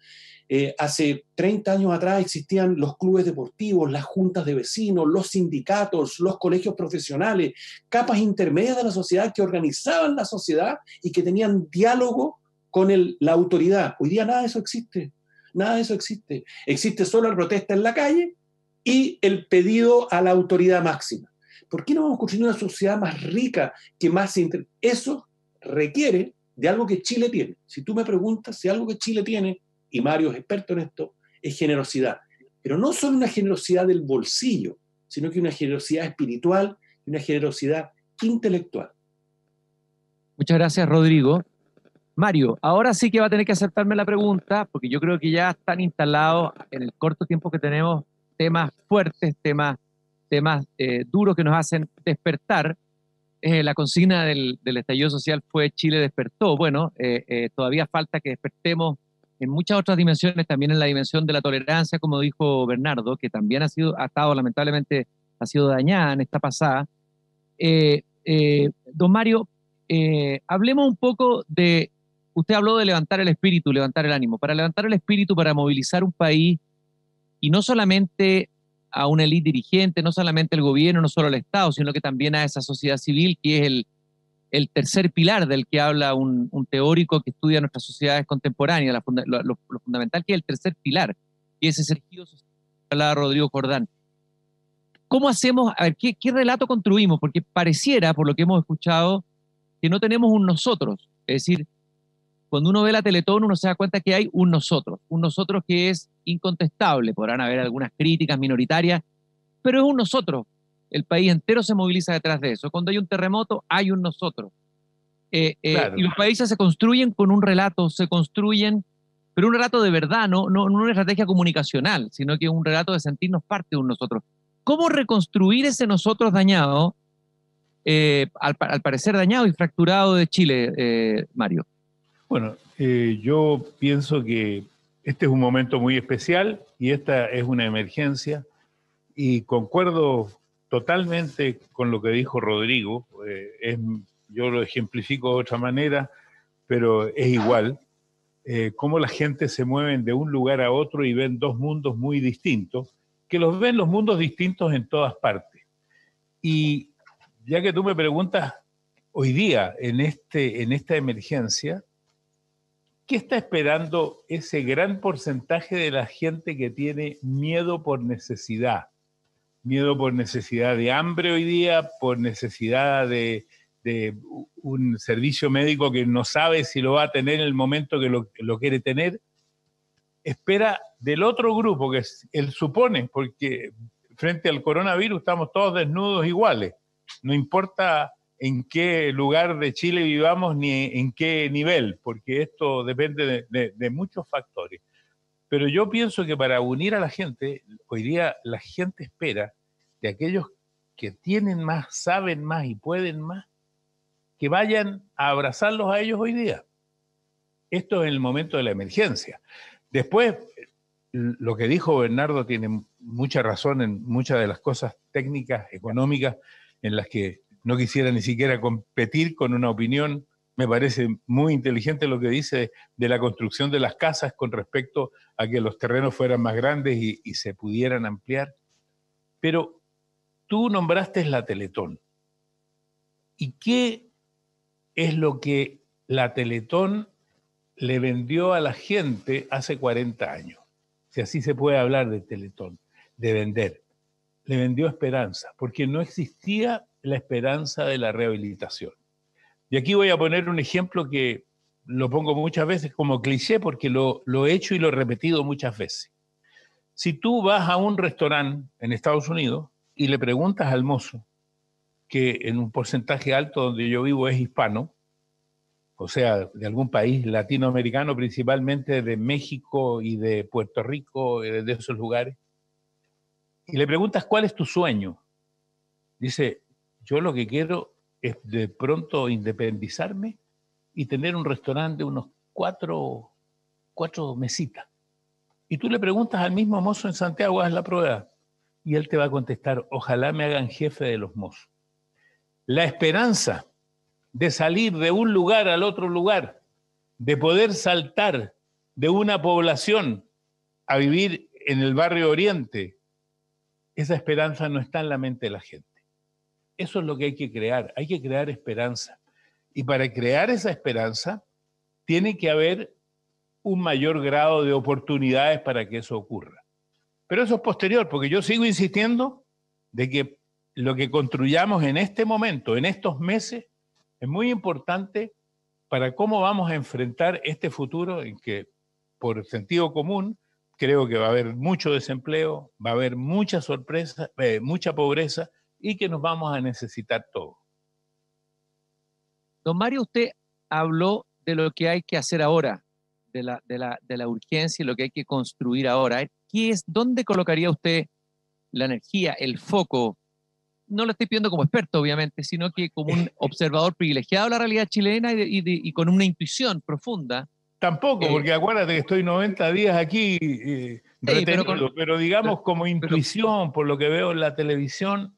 Hace 30 años atrás existían los clubes deportivos, las juntas de vecinos, los sindicatos, los colegios profesionales, capas intermedias de la sociedad que organizaban la sociedad y que tenían diálogo con la autoridad. Hoy día nada de eso existe. Nada de eso existe. Existe solo la protesta en la calle y el pedido a la autoridad máxima. ¿Por qué no vamos construyendo una sociedad más rica, que más Eso requiere de algo que Chile tiene. Si tú me preguntas si algo que Chile tiene, y Mario es experto en esto, es generosidad. Pero no solo una generosidad del bolsillo, sino que una generosidad espiritual y una generosidad intelectual. Muchas gracias, Rodrigo. Mario, ahora sí que va a tener que aceptarme la pregunta, porque yo creo que ya están instalados en el corto tiempo que tenemos temas fuertes, temas duros que nos hacen despertar. La consigna del estallido social fue Chile despertó. Bueno, todavía falta que despertemos en muchas otras dimensiones, también en la dimensión de la tolerancia, como dijo Bernardo, que también ha estado lamentablemente, ha sido dañada en esta pasada. Don Mario, hablemos un poco de, usted habló de levantar el espíritu, levantar el ánimo. Para levantar el espíritu, para movilizar un país, y no solamente a una élite dirigente, no solamente el gobierno, no solo el Estado, sino que también a esa sociedad civil, que es el tercer pilar del que habla un teórico que estudia nuestras sociedades contemporáneas, lo fundamental que es el tercer pilar, y ese sentido social que hablaba Rodrigo Jordán. ¿Cómo hacemos? A ver, ¿qué relato construimos? Porque pareciera, por lo que hemos escuchado, que no tenemos un nosotros. Es decir, cuando uno ve la Teletón, uno se da cuenta que hay un nosotros que es incontestable. Podrán haber algunas críticas minoritarias, pero es un nosotros. El país entero se moviliza detrás de eso. Cuando hay un terremoto, hay un nosotros. Claro. Y los países se construyen con un relato, pero un relato de verdad, no una estrategia comunicacional, sino que un relato de sentirnos parte de un nosotros. ¿Cómo reconstruir ese nosotros dañado, al parecer dañado y fracturado de Chile, Mario? Bueno, yo pienso que este es un momento muy especial y esta es una emergencia, y concuerdo totalmente con lo que dijo Rodrigo. Yo lo ejemplifico de otra manera, pero es igual. Cómo la gente se mueve de un lugar a otro y ven dos mundos muy distintos, que los ven los mundos distintos en todas partes. Y ya que tú me preguntas, hoy día, en esta emergencia, ¿qué está esperando ese gran porcentaje de la gente que tiene miedo por necesidad? Miedo por necesidad de hambre hoy día, por necesidad de un servicio médico que no sabe si lo va a tener en el momento que lo quiere tener. Espera del otro grupo, que él supone, porque frente al coronavirus estamos todos desnudos iguales. No importa en qué lugar de Chile vivamos ni en qué nivel, porque esto depende de muchos factores. Pero yo pienso que para unir a la gente, hoy día la gente espera de aquellos que tienen más, saben más y pueden más, que vayan a abrazarlos a ellos hoy día. Esto es el momento de la emergencia. Después, lo que dijo Bernardo tiene mucha razón en muchas de las cosas técnicas, económicas, en las que no quisiera ni siquiera competir con una opinión. Me parece muy inteligente lo que dice de la construcción de las casas con respecto a que los terrenos fueran más grandes y se pudieran ampliar. Pero tú nombraste la Teletón. ¿Y qué es lo que la Teletón le vendió a la gente hace 40 años? Si así se puede hablar de Teletón, de vender. Le vendió esperanza, porque no existía la esperanza de la rehabilitación. Y aquí voy a poner un ejemplo que lo pongo muchas veces como cliché, porque lo he hecho y lo he repetido muchas veces. Si tú vas a un restaurante en Estados Unidos y le preguntas al mozo, que en un porcentaje alto donde yo vivo es hispano, o sea, de algún país latinoamericano, principalmente de México y de Puerto Rico, de esos lugares, y le preguntas cuál es tu sueño, dice, yo lo que quiero es de pronto independizarme y tener un restaurante de unos cuatro mesitas. Y tú le preguntas al mismo mozo en Santiago, haz la prueba, y él te va a contestar, ojalá me hagan jefe de los mozos. La esperanza de salir de un lugar al otro lugar, de poder saltar de una población a vivir en el barrio Oriente, esa esperanza no está en la mente de la gente. Eso es lo que hay que crear esperanza. Y para crear esa esperanza, tiene que haber un mayor grado de oportunidades para que eso ocurra. Pero eso es posterior, porque yo sigo insistiendo de que lo que construyamos en este momento, en estos meses, es muy importante para cómo vamos a enfrentar este futuro en que, por sentido común, creo que va a haber mucho desempleo, va a haber mucha sorpresa, mucha pobreza y que nos vamos a necesitar todo. Don Mario, usted habló de lo que hay que hacer ahora, de la urgencia y lo que hay que construir ahora. ¿Dónde colocaría usted la energía, el foco? No lo estoy pidiendo como experto, obviamente, sino que como un observador privilegiado de la realidad chilena y con una intuición profunda. Tampoco, porque acuérdate que estoy 90 días aquí retenido, pero digamos como intuición, por lo que veo en la televisión,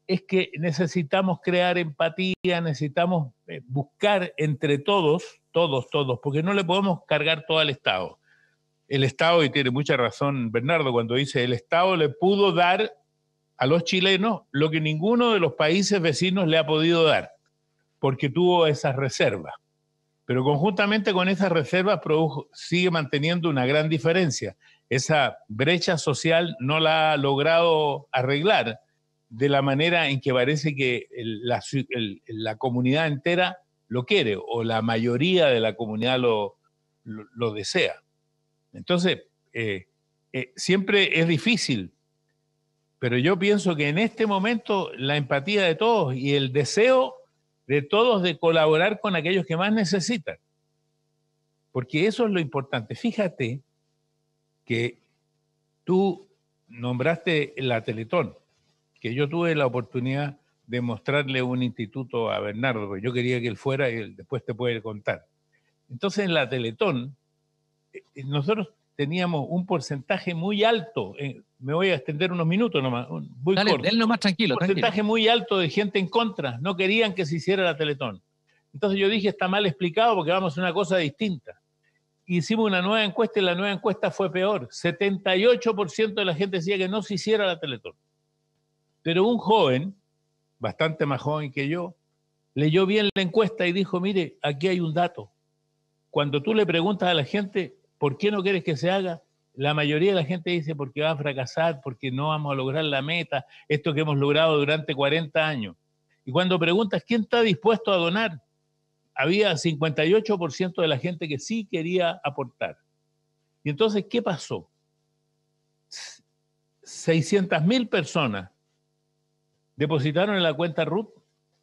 es que necesitamos crear empatía, necesitamos buscar entre todos, porque no le podemos cargar todo al Estado. El Estado, y tiene mucha razón Bernardo cuando dice, el Estado le pudo dar a los chilenos lo que ninguno de los países vecinos le ha podido dar, porque tuvo esas reservas. Pero conjuntamente con esas reservas sigue manteniendo una gran diferencia. Esa brecha social no la ha logrado arreglar de la manera en que parece que la comunidad entera lo quiere, o la mayoría de la comunidad lo desea. Entonces, siempre es difícil, pero yo pienso que en este momento la empatía de todos y el deseo de todos de colaborar con aquellos que más necesitan, porque eso es lo importante. Fíjate que tú nombraste la Teletón, que yo tuve la oportunidad de mostrarle un instituto a Bernardo, porque yo quería que él fuera y él después te puede contar. Entonces en la Teletón nosotros teníamos un porcentaje muy alto, me voy a extender unos minutos nomás, muy Dale, corto. Dale nomás, tranquilo. Un porcentaje muy alto de gente en contra, no querían que se hiciera la Teletón. Entonces yo dije, está mal explicado porque vamos a hacer una cosa distinta. Hicimos una nueva encuesta y la nueva encuesta fue peor. 78% de la gente decía que no se hiciera la Teletón. Pero un joven, bastante más joven que yo, leyó bien la encuesta y dijo, mire, aquí hay un dato. cuando tú le preguntas a la gente, ¿por qué no quieres que se haga? La mayoría de la gente dice porque va a fracasar, porque no vamos a lograr la meta, esto que hemos logrado durante 40 años. Y cuando preguntas quién está dispuesto a donar, había 58% de la gente que sí quería aportar. Y entonces, ¿qué pasó? 600.000 personas depositaron en la cuenta RUT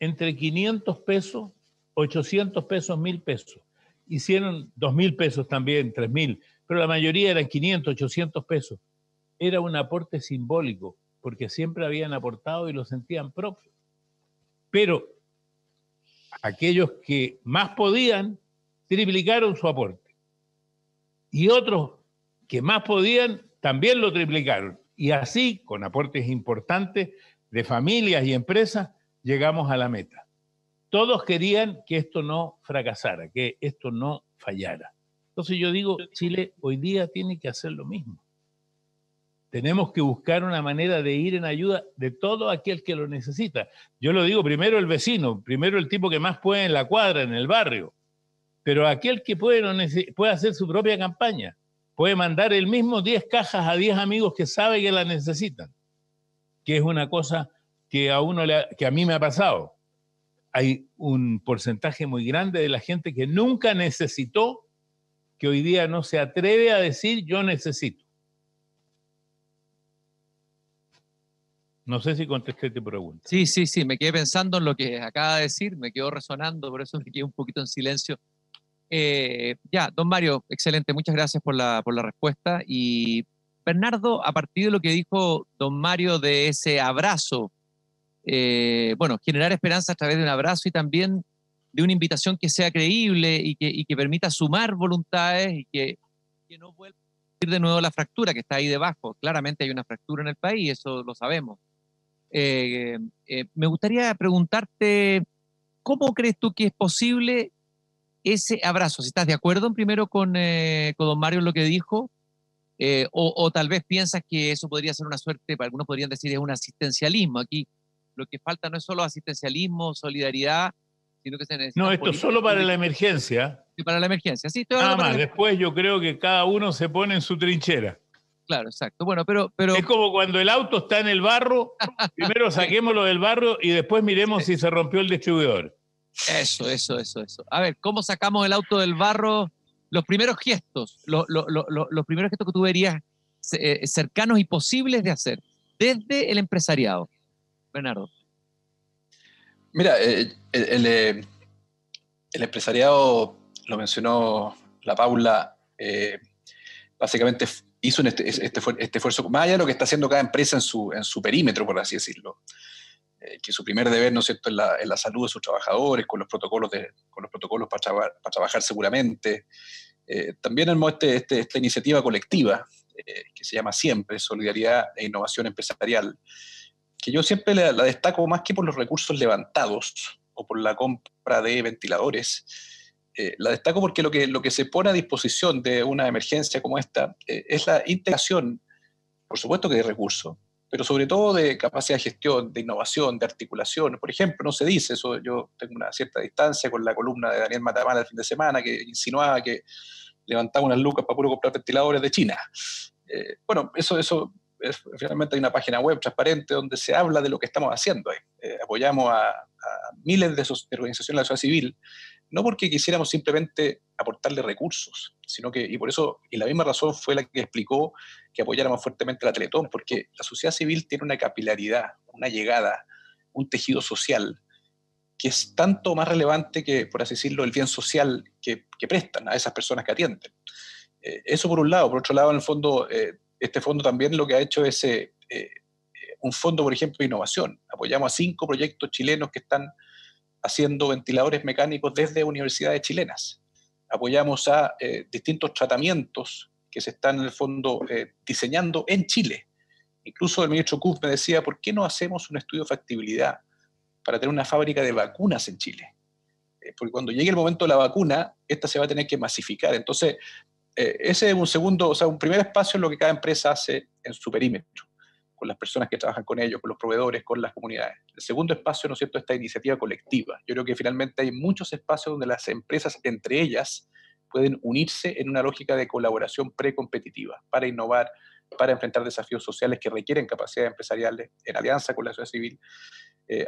entre 500 pesos, 800 pesos, 1.000 pesos. Hicieron 2.000 pesos también, 3.000, pero la mayoría eran 500, 800 pesos. Era un aporte simbólico, porque siempre habían aportado y lo sentían propio. Pero aquellos que más podían, triplicaron su aporte. Y otros que más podían, también lo triplicaron. Y así, con aportes importantes de familias y empresas, llegamos a la meta. Todos querían que esto no fracasara, que esto no fallara. Entonces yo digo, Chile hoy día tiene que hacer lo mismo. Tenemos que buscar una manera de ir en ayuda de todo aquel que lo necesita. Yo lo digo, primero el vecino, primero el tipo que más puede en la cuadra, en el barrio, pero aquel que puede hacer su propia campaña, puede mandar el mismo 10 cajas a 10 amigos que sabe que la necesitan, que es una cosa que a mí me ha pasado. Hay un porcentaje muy grande de la gente que nunca necesitó, que hoy día no se atreve a decir yo necesito. No sé si contesté tu pregunta. Sí, me quedé pensando en lo que acaba de decir, me quedó resonando, por eso me quedé un poquito en silencio. Don Mario, excelente, muchas gracias por la respuesta. Y Bernardo, a partir de lo que dijo don Mario de ese abrazo, generar esperanza a través de un abrazo y también de una invitación que sea creíble y que permita sumar voluntades y que no vuelva a ir de nuevo la fractura que está ahí debajo. Claramente hay una fractura en el país, eso lo sabemos. Me gustaría preguntarte, ¿cómo crees tú que es posible ese abrazo? Si estás de acuerdo primero con don Mario en lo que dijo, o tal vez piensas que eso podría ser una suerte, para algunos podrían decir es un asistencialismo. Aquí lo que falta no es solo asistencialismo, solidaridad, sino que se necesita... No, esto es solo para la emergencia. Sí, para la emergencia, sí. Nada más, después yo creo que cada uno se pone en su trinchera. Claro, exacto. Bueno, pero... Es como cuando el auto está en el barro, primero saquémoslo del barro y después miremos si se rompió el distribuidor. Eso. A ver, ¿cómo sacamos el auto del barro? Los primeros gestos, los primeros gestos que tú verías cercanos y posibles de hacer desde el empresariado. Bernardo. Mira, el empresariado, lo mencionó la Paula, básicamente hizo este esfuerzo, más allá de lo que está haciendo cada empresa en su perímetro, por así decirlo, que su primer deber, ¿no es cierto?, en la salud de sus trabajadores, con los protocolos para trabajar seguramente. También armó esta iniciativa colectiva, que se llama Siempre, Solidaridad e Innovación Empresarial, que yo siempre la destaco más que por los recursos levantados o por la compra de ventiladores. La destaco porque lo que se pone a disposición de una emergencia como esta es la integración, por supuesto que de recursos, pero sobre todo de capacidad de gestión, de innovación, de articulación. Por ejemplo, no se dice eso, yo tengo una cierta distancia con la columna de Daniel Matamala el fin de semana que insinuaba que levantaba unas lucas para puro comprar ventiladores de China. Bueno, eso finalmente hay una página web transparente donde se habla de lo que estamos haciendo ahí. Apoyamos a miles de organizaciones de la sociedad civil, no porque quisiéramos simplemente aportarle recursos, sino que, y por eso, y la misma razón fue la que explicó que apoyáramos fuertemente la Teletón, porque la sociedad civil tiene una capilaridad, una llegada, un tejido social, que es tanto más relevante que, por así decirlo, el bien social que prestan a esas personas que atienden. Eso por un lado. Por otro lado, en el fondo, este fondo también lo que ha hecho es un fondo, por ejemplo, de innovación. Apoyamos a 5 proyectos chilenos que están haciendo ventiladores mecánicos desde universidades chilenas. Apoyamos a distintos tratamientos que se están, en el fondo, diseñando en Chile. Incluso el ministro Kuf me decía, ¿por qué no hacemos un estudio de factibilidad para tener una fábrica de vacunas en Chile? Porque cuando llegue el momento de la vacuna, esta se va a tener que masificar. Entonces, ese es un segundo, o sea, un primer espacio en lo que cada empresa hace en su perímetro, con las personas que trabajan con ellos, con los proveedores, con las comunidades. El segundo espacio, ¿no es cierto?, esta iniciativa colectiva. Yo creo que finalmente hay muchos espacios donde las empresas, entre ellas, pueden unirse en una lógica de colaboración precompetitiva para innovar, para enfrentar desafíos sociales que requieren capacidades empresariales en alianza con la sociedad civil.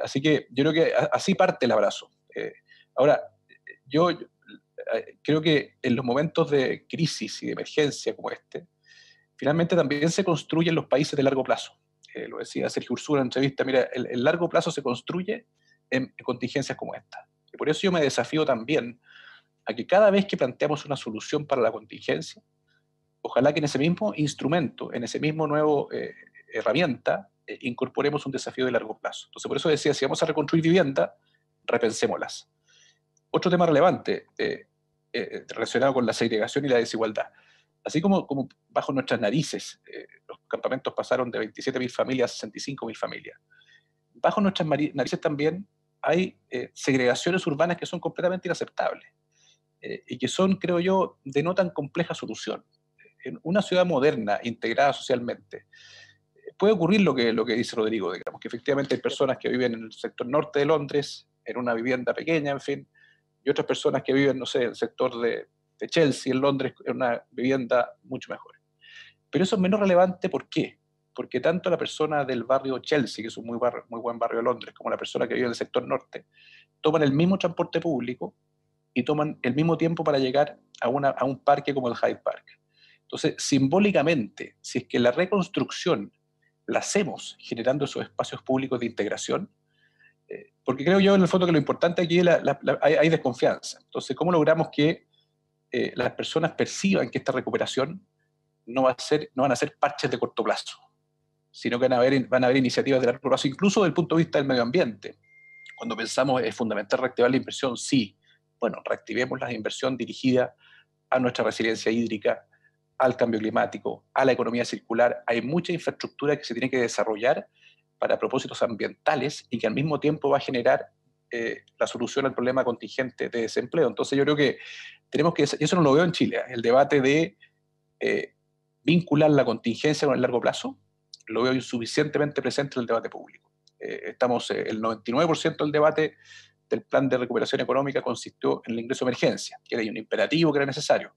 Así que yo creo que así parte el abrazo. Ahora, yo creo que en los momentos de crisis y de emergencia como este, finalmente también se construyen los países de largo plazo. Lo decía Sergio Ursula en entrevista, mira, el largo plazo se construye en contingencias como esta. Y por eso yo me desafío también a que cada vez que planteamos una solución para la contingencia, ojalá que en ese mismo instrumento, en ese mismo nuevo herramienta, incorporemos un desafío de largo plazo. Entonces, por eso decía, si vamos a reconstruir vivienda, repensémoslas. Otro tema relevante relacionado con la segregación y la desigualdad. Así como bajo nuestras narices los campamentos pasaron de 27.000 familias a 65.000 familias, bajo nuestras narices también hay segregaciones urbanas que son completamente inaceptables y que son, creo yo, de no tan compleja solución. En una ciudad moderna, integrada socialmente, puede ocurrir lo que dice Rodrigo, digamos, que efectivamente hay personas que viven en el sector norte de Londres, en una vivienda pequeña, en fin, y otras personas que viven, no sé, en el sector de Chelsea, en Londres, en una vivienda mucho mejor. Pero eso es menos relevante, ¿por qué? Porque tanto la persona del barrio Chelsea, que es un muy buen barrio de Londres, como la persona que vive en el sector norte, toman el mismo transporte público y toman el mismo tiempo para llegar a un parque como el Hyde Park. Entonces, simbólicamente, si es que la reconstrucción la hacemos generando esos espacios públicos de integración, porque creo yo en el fondo que lo importante aquí hay desconfianza. Entonces, ¿cómo logramos que las personas perciban que esta recuperación no van a ser parches de corto plazo, sino que van a haber iniciativas de largo plazo, incluso desde el punto de vista del medio ambiente? Cuando pensamos es fundamental reactivar la inversión, sí. Bueno, reactivemos la inversión dirigida a nuestra resiliencia hídrica, al cambio climático, a la economía circular. Hay mucha infraestructura que se tiene que desarrollar para propósitos ambientales y que al mismo tiempo va a generar la solución al problema contingente de desempleo. Entonces yo creo que tenemos que, y eso no lo veo en Chile, el debate de vincular la contingencia con el largo plazo, lo veo insuficientemente presente en el debate público. Estamos, el 99% del debate del plan de recuperación económica consistió en el ingreso de emergencia, que era un imperativo, que era necesario.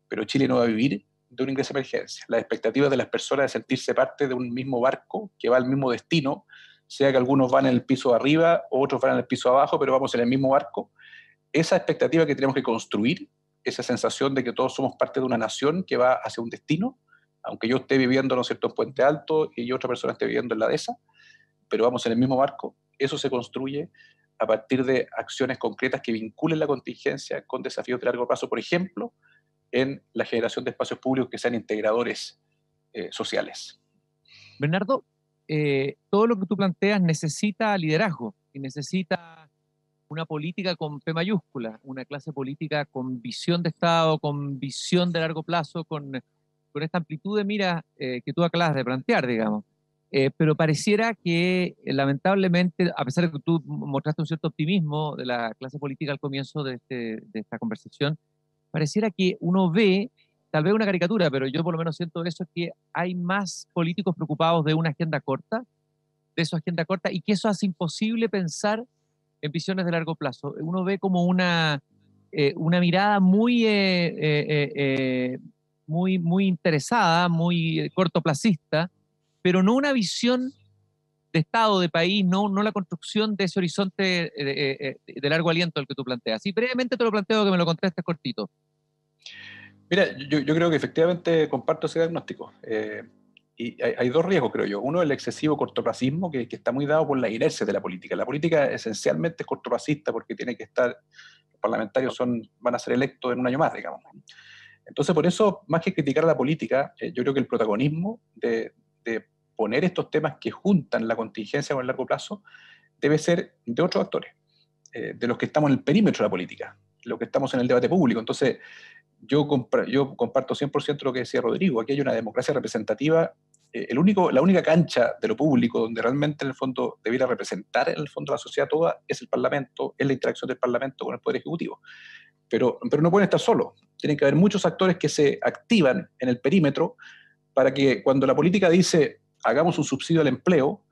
Pero Chile no va a vivir de un ingreso de emergencia. Las expectativas de las personas de sentirse parte de un mismo barco que va al mismo destino, sea que algunos van en el piso de arriba, otros van en el piso de abajo, pero vamos en el mismo barco. Esa expectativa que tenemos que construir, esa sensación de que todos somos parte de una nación que va hacia un destino, aunque yo esté viviendo, ¿no es cierto?, en Puente Alto y otra persona esté viviendo en la Dehesa, pero vamos en el mismo barco, eso se construye a partir de acciones concretas que vinculen la contingencia con desafíos de largo plazo, por ejemplo, en la generación de espacios públicos que sean integradores sociales. Bernardo, todo lo que tú planteas necesita liderazgo y necesita una política con P mayúscula, una clase política con visión de Estado, con visión de largo plazo, con esta amplitud de mira que tú acabas de plantear, digamos. Pero pareciera que, lamentablemente, a pesar de que tú mostraste un cierto optimismo de la clase política al comienzo de esta conversación, pareciera que uno ve, tal vez una caricatura, pero yo por lo menos siento eso, que hay más políticos preocupados de una agenda corta, y que eso hace imposible pensar en visiones de largo plazo. Uno ve como una mirada muy interesada, muy cortoplacista, pero no una visión de Estado, de país, no la construcción de ese horizonte de largo aliento al que tú planteas. Y brevemente te lo planteo, que me lo contestes cortito. Mira, yo creo que efectivamente comparto ese diagnóstico. Y hay dos riesgos, creo yo. Uno, el excesivo cortoplacismo, que está muy dado por la inercia de la política. La política esencialmente es cortoplacista porque tiene que estar, los parlamentarios van a ser electos en un año más, digamos. Entonces, por eso, más que criticar a la política, yo creo que el protagonismo de poner estos temas que juntan la contingencia con el largo plazo debe ser de otros actores, de los que estamos en el perímetro de la política, los que estamos en el debate público. Entonces, yo comparto 100% lo que decía Rodrigo. Aquí hay una democracia representativa. La única cancha de lo público donde realmente en el fondo debiera representar en el fondo la sociedad toda es el Parlamento, es la interacción del Parlamento con el Poder Ejecutivo. Pero no pueden estar solos. Tienen que haber muchos actores que se activan en el perímetro para que cuando la política dice hagamos un subsidio al empleo,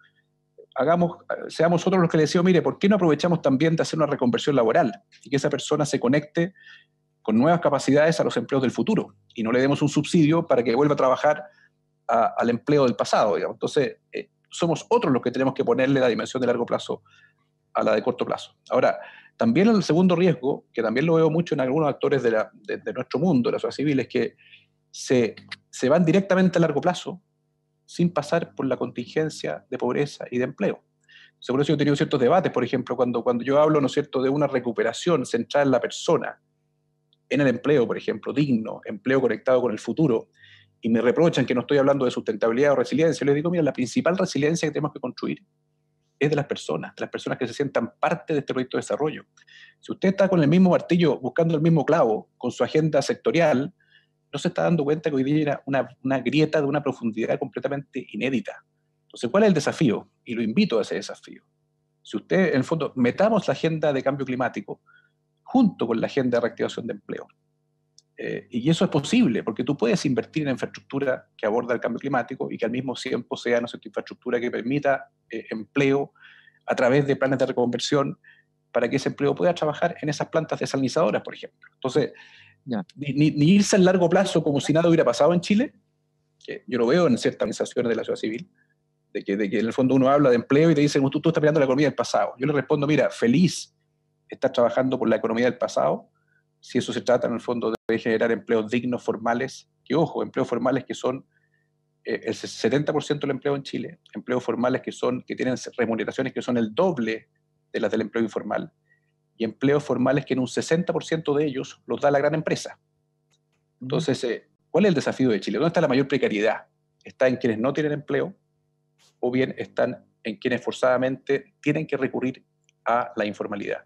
seamos nosotros los que le decimos, mire, ¿por qué no aprovechamos también de hacer una reconversión laboral y que esa persona se conecte con nuevas capacidades a los empleos del futuro y no le demos un subsidio para que vuelva a trabajar al empleo del pasado, digamos. Entonces, somos otros los que tenemos que ponerle la dimensión de largo plazo a la de corto plazo. Ahora, también el segundo riesgo, que también lo veo mucho en algunos actores de nuestro mundo, de la sociedad civil, es que se van directamente a largo plazo sin pasar por la contingencia de pobreza y de empleo. Por eso yo he tenido ciertos debates, por ejemplo, cuando yo hablo, ¿no es cierto?, de una recuperación centrada en la persona, en el empleo, por ejemplo, digno, empleo conectado con el futuro, y me reprochan que no estoy hablando de sustentabilidad o resiliencia, les digo, mira, la principal resiliencia que tenemos que construir es de las personas que se sientan parte de este proyecto de desarrollo. Si usted está con el mismo martillo, buscando el mismo clavo, con su agenda sectorial, no se está dando cuenta que hoy día hay una grieta de una profundidad completamente inédita. Entonces, ¿cuál es el desafío? Y lo invito a ese desafío. Si usted, en el fondo, metamos la agenda de cambio climático junto con la agenda de reactivación de empleo. Y eso es posible, porque tú puedes invertir en infraestructura que aborda el cambio climático y que al mismo tiempo sea, ¿no sé?, infraestructura que permita empleo a través de planes de reconversión para que ese empleo pueda trabajar en esas plantas desalinizadoras, por ejemplo. Entonces, ni irse al largo plazo como si nada hubiera pasado en Chile, que yo lo veo en ciertas organizaciones de la sociedad civil, de que en el fondo uno habla de empleo y te dicen, tú estás peleando la economía del pasado. Yo le respondo, mira, feliz estar trabajando por la economía del pasado, si eso se trata en el fondo de generar empleos dignos, formales, que ojo, empleos formales que son el 70% del empleo en Chile, empleos formales que tienen remuneraciones que son el doble de las del empleo informal, y empleos formales que en un 60% de ellos los da la gran empresa. Entonces, ¿cuál es el desafío de Chile? ¿Dónde está la mayor precariedad? ¿Está en quienes no tienen empleo o bien están en quienes forzadamente tienen que recurrir a la informalidad?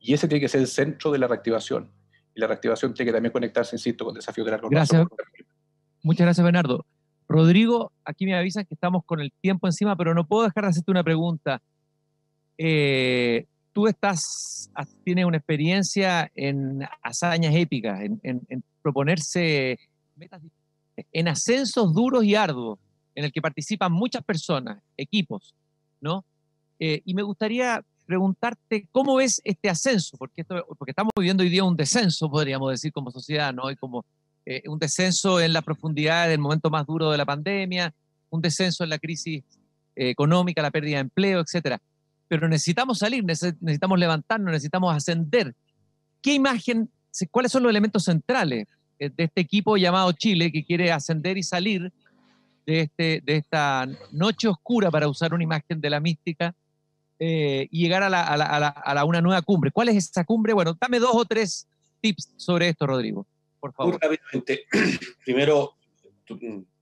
Y ese tiene que ser el centro de la reactivación. Y la reactivación tiene que también conectarse, insisto, con desafíos de largo plazo. Muchas gracias, Bernardo. Rodrigo, aquí me avisan que estamos con el tiempo encima, pero no puedo dejar de hacerte una pregunta. Tú tienes una experiencia en hazañas épicas, en proponerse metas en ascensos duros y arduos, en el que participan muchas personas, equipos, ¿no? Y me gustaría preguntarte cómo ves este ascenso, porque estamos viviendo hoy día un descenso, podríamos decir, como sociedad, ¿no? Y como un descenso en la profundidad del momento más duro de la pandemia, un descenso en la crisis económica, la pérdida de empleo, etcétera. Pero necesitamos salir, necesitamos levantarnos, necesitamos ascender. ¿Qué imagen, cuáles son los elementos centrales de este equipo llamado Chile que quiere ascender y salir de esta noche oscura, para usar una imagen de la mística, y llegar a una nueva cumbre? ¿Cuál es esa cumbre? Bueno, dame 2 o 3 tips sobre esto, Rodrigo, por favor. Muy rápidamente. Primero,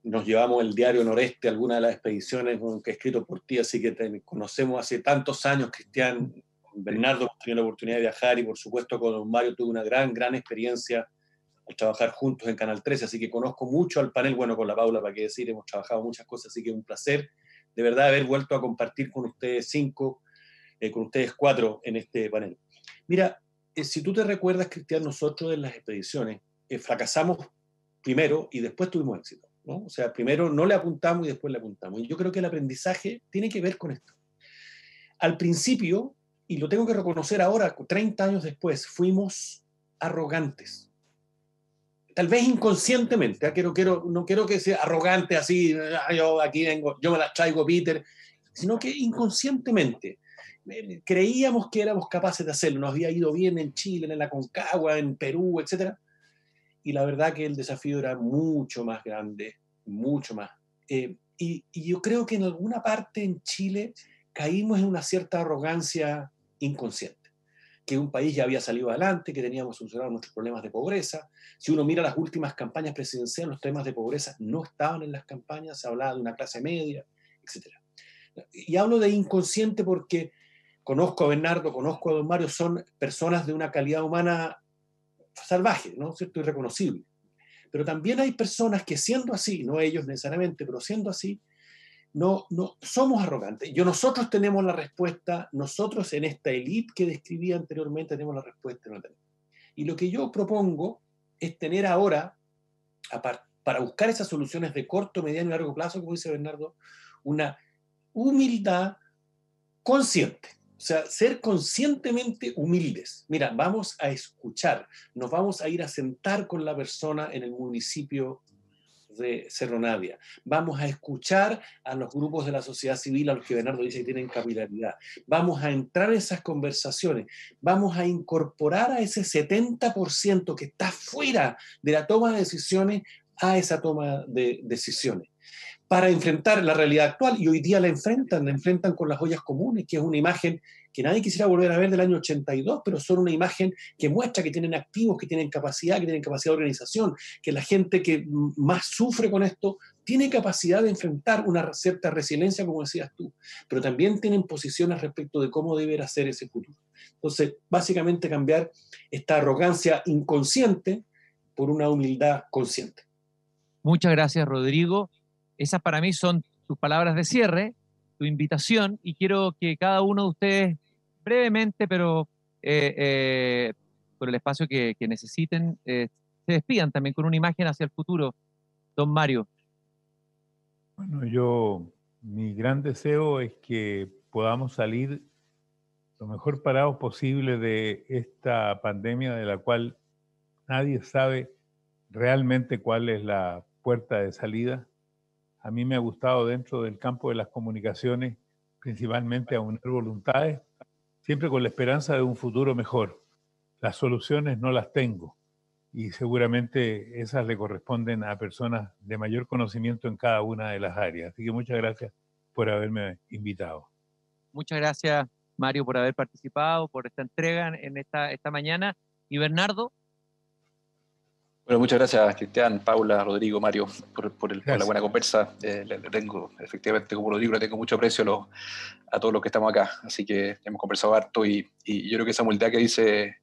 nos llevamos el diario Noreste, alguna de las expediciones que he escrito por ti, así que te conocemos hace tantos años, Cristian. Con Bernardo hemos tenido la oportunidad de viajar y por supuesto con don Mario tuve una gran experiencia al trabajar juntos en Canal 13, así que conozco mucho al panel. Bueno, con la Paula, para qué decir, hemos trabajado muchas cosas, así que es un placer de verdad haber vuelto a compartir con ustedes 5, con ustedes 4 en este panel. Mira, si tú te recuerdas, Cristian, nosotros en las expediciones fracasamos primero y después tuvimos éxito, ¿no? O sea, primero no le apuntamos y después le apuntamos. Y yo creo que el aprendizaje tiene que ver con esto. Al principio, y lo tengo que reconocer ahora, 30 años después, fuimos arrogantes. Tal vez inconscientemente, no quiero que sea arrogante así, yo aquí vengo, yo me las traigo, Peter, sino que inconscientemente creíamos que éramos capaces de hacerlo. Nos había ido bien en Chile, en la Concagua, en Perú, etc. Y la verdad que el desafío era mucho más grande, mucho más. Y yo creo que en alguna parte en Chile caímos en una cierta arrogancia inconsciente, que un país ya había salido adelante, que teníamos solucionado nuestros problemas de pobreza. Si uno mira las últimas campañas presidenciales, los temas de pobreza no estaban en las campañas, se hablaba de una clase media, etc. Y hablo de inconsciente porque conozco a Bernardo, conozco a don Mario, son personas de una calidad humana salvaje, ¿no? ¿Cierto? Irreconocible. Pero también hay personas que, siendo así, no ellos necesariamente, pero siendo así, no somos arrogantes. Nosotros tenemos la respuesta, nosotros en esta élite que describí anteriormente tenemos la respuesta. No tenemos. Y lo que yo propongo es tener ahora, para buscar esas soluciones de corto, mediano y largo plazo, como dice Bernardo, una humildad consciente. O sea, ser conscientemente humildes. Mira, vamos a escuchar, nos vamos a ir a sentar con la persona en el municipio de Cerro Navia. Vamos a escuchar a los grupos de la sociedad civil, a los que Bernardo dice que tienen capilaridad. Vamos a entrar en esas conversaciones. Vamos a incorporar a ese 70% que está fuera de la toma de decisiones a esa toma de decisiones, para enfrentar la realidad actual, y hoy día la enfrentan con las ollas comunes, que es una imagen que nadie quisiera volver a ver del año 82, pero son una imagen que muestra que tienen activos, que tienen capacidad de organización, que la gente que más sufre con esto tiene capacidad de enfrentar una cierta resiliencia, como decías tú, pero también tienen posiciones respecto de cómo deberá ser ese futuro. Entonces, básicamente cambiar esta arrogancia inconsciente por una humildad consciente. Muchas gracias, Rodrigo. Esas para mí son tus palabras de cierre, tu invitación, y quiero que cada uno de ustedes brevemente, pero por el espacio que necesiten, se despidan también con una imagen hacia el futuro. Don Mario. Bueno, mi gran deseo es que podamos salir lo mejor parados posible de esta pandemia, de la cual nadie sabe realmente cuál es la puerta de salida. A mí me ha gustado, dentro del campo de las comunicaciones, principalmente aunar voluntades, siempre con la esperanza de un futuro mejor. Las soluciones no las tengo, y seguramente esas le corresponden a personas de mayor conocimiento en cada una de las áreas. Así que muchas gracias por haberme invitado. Muchas gracias, Mario, por haber participado, por esta entrega en esta mañana. Y Bernardo. Bueno, muchas gracias, Cristian, Paula, Rodrigo, Mario, por la buena conversa. Le tengo, efectivamente, como Rodrigo, le tengo mucho aprecio a todos los que estamos acá. Así que hemos conversado harto, y yo creo que esa humildad que dice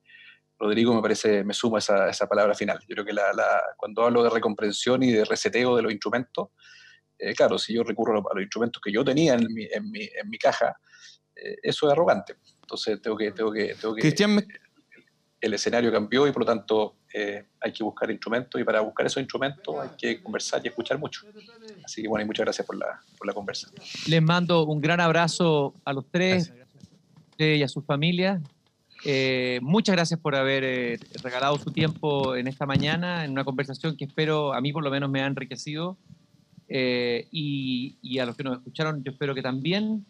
Rodrigo me suma esa palabra final. Yo creo que cuando hablo de recomprensión y de reseteo de los instrumentos, claro, si yo recurro a los instrumentos que yo tenía en mi caja, eso es arrogante. Entonces tengo que Cristian, el escenario cambió, y por lo tanto hay que buscar instrumentos, y para buscar esos instrumentos hay que conversar y escuchar mucho. Así que bueno, y muchas gracias por la conversa. Les mando un gran abrazo a los tres y a sus familias. Muchas gracias por haber regalado su tiempo en esta mañana, en una conversación que espero, a mí por lo menos, me ha enriquecido, y a los que nos escucharon yo espero que también.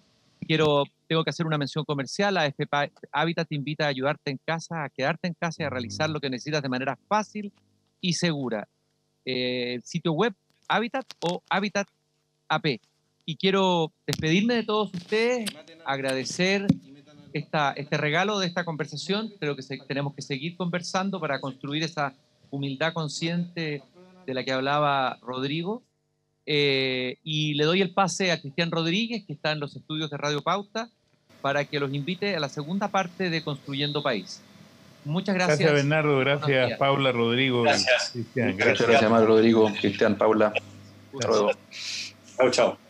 Tengo que hacer una mención comercial. AFP Habitat te invita a ayudarte en casa, a quedarte en casa y a realizar lo que necesitas de manera fácil y segura. Sitio web Habitat o Habitat AP. Y quiero despedirme de todos ustedes, agradecer este regalo de esta conversación. Creo que tenemos que seguir conversando para construir esa humildad consciente de la que hablaba Rodrigo. Y le doy el pase a Cristian Rodríguez, que está en los estudios de Radio Pauta, para que los invite a la segunda parte de Construyendo País. Muchas gracias. Gracias, Bernardo. Gracias, Paula, Rodrigo. Gracias. Cristian. Muchas gracias, Rodrigo, Cristian, Paula. Chao, chao.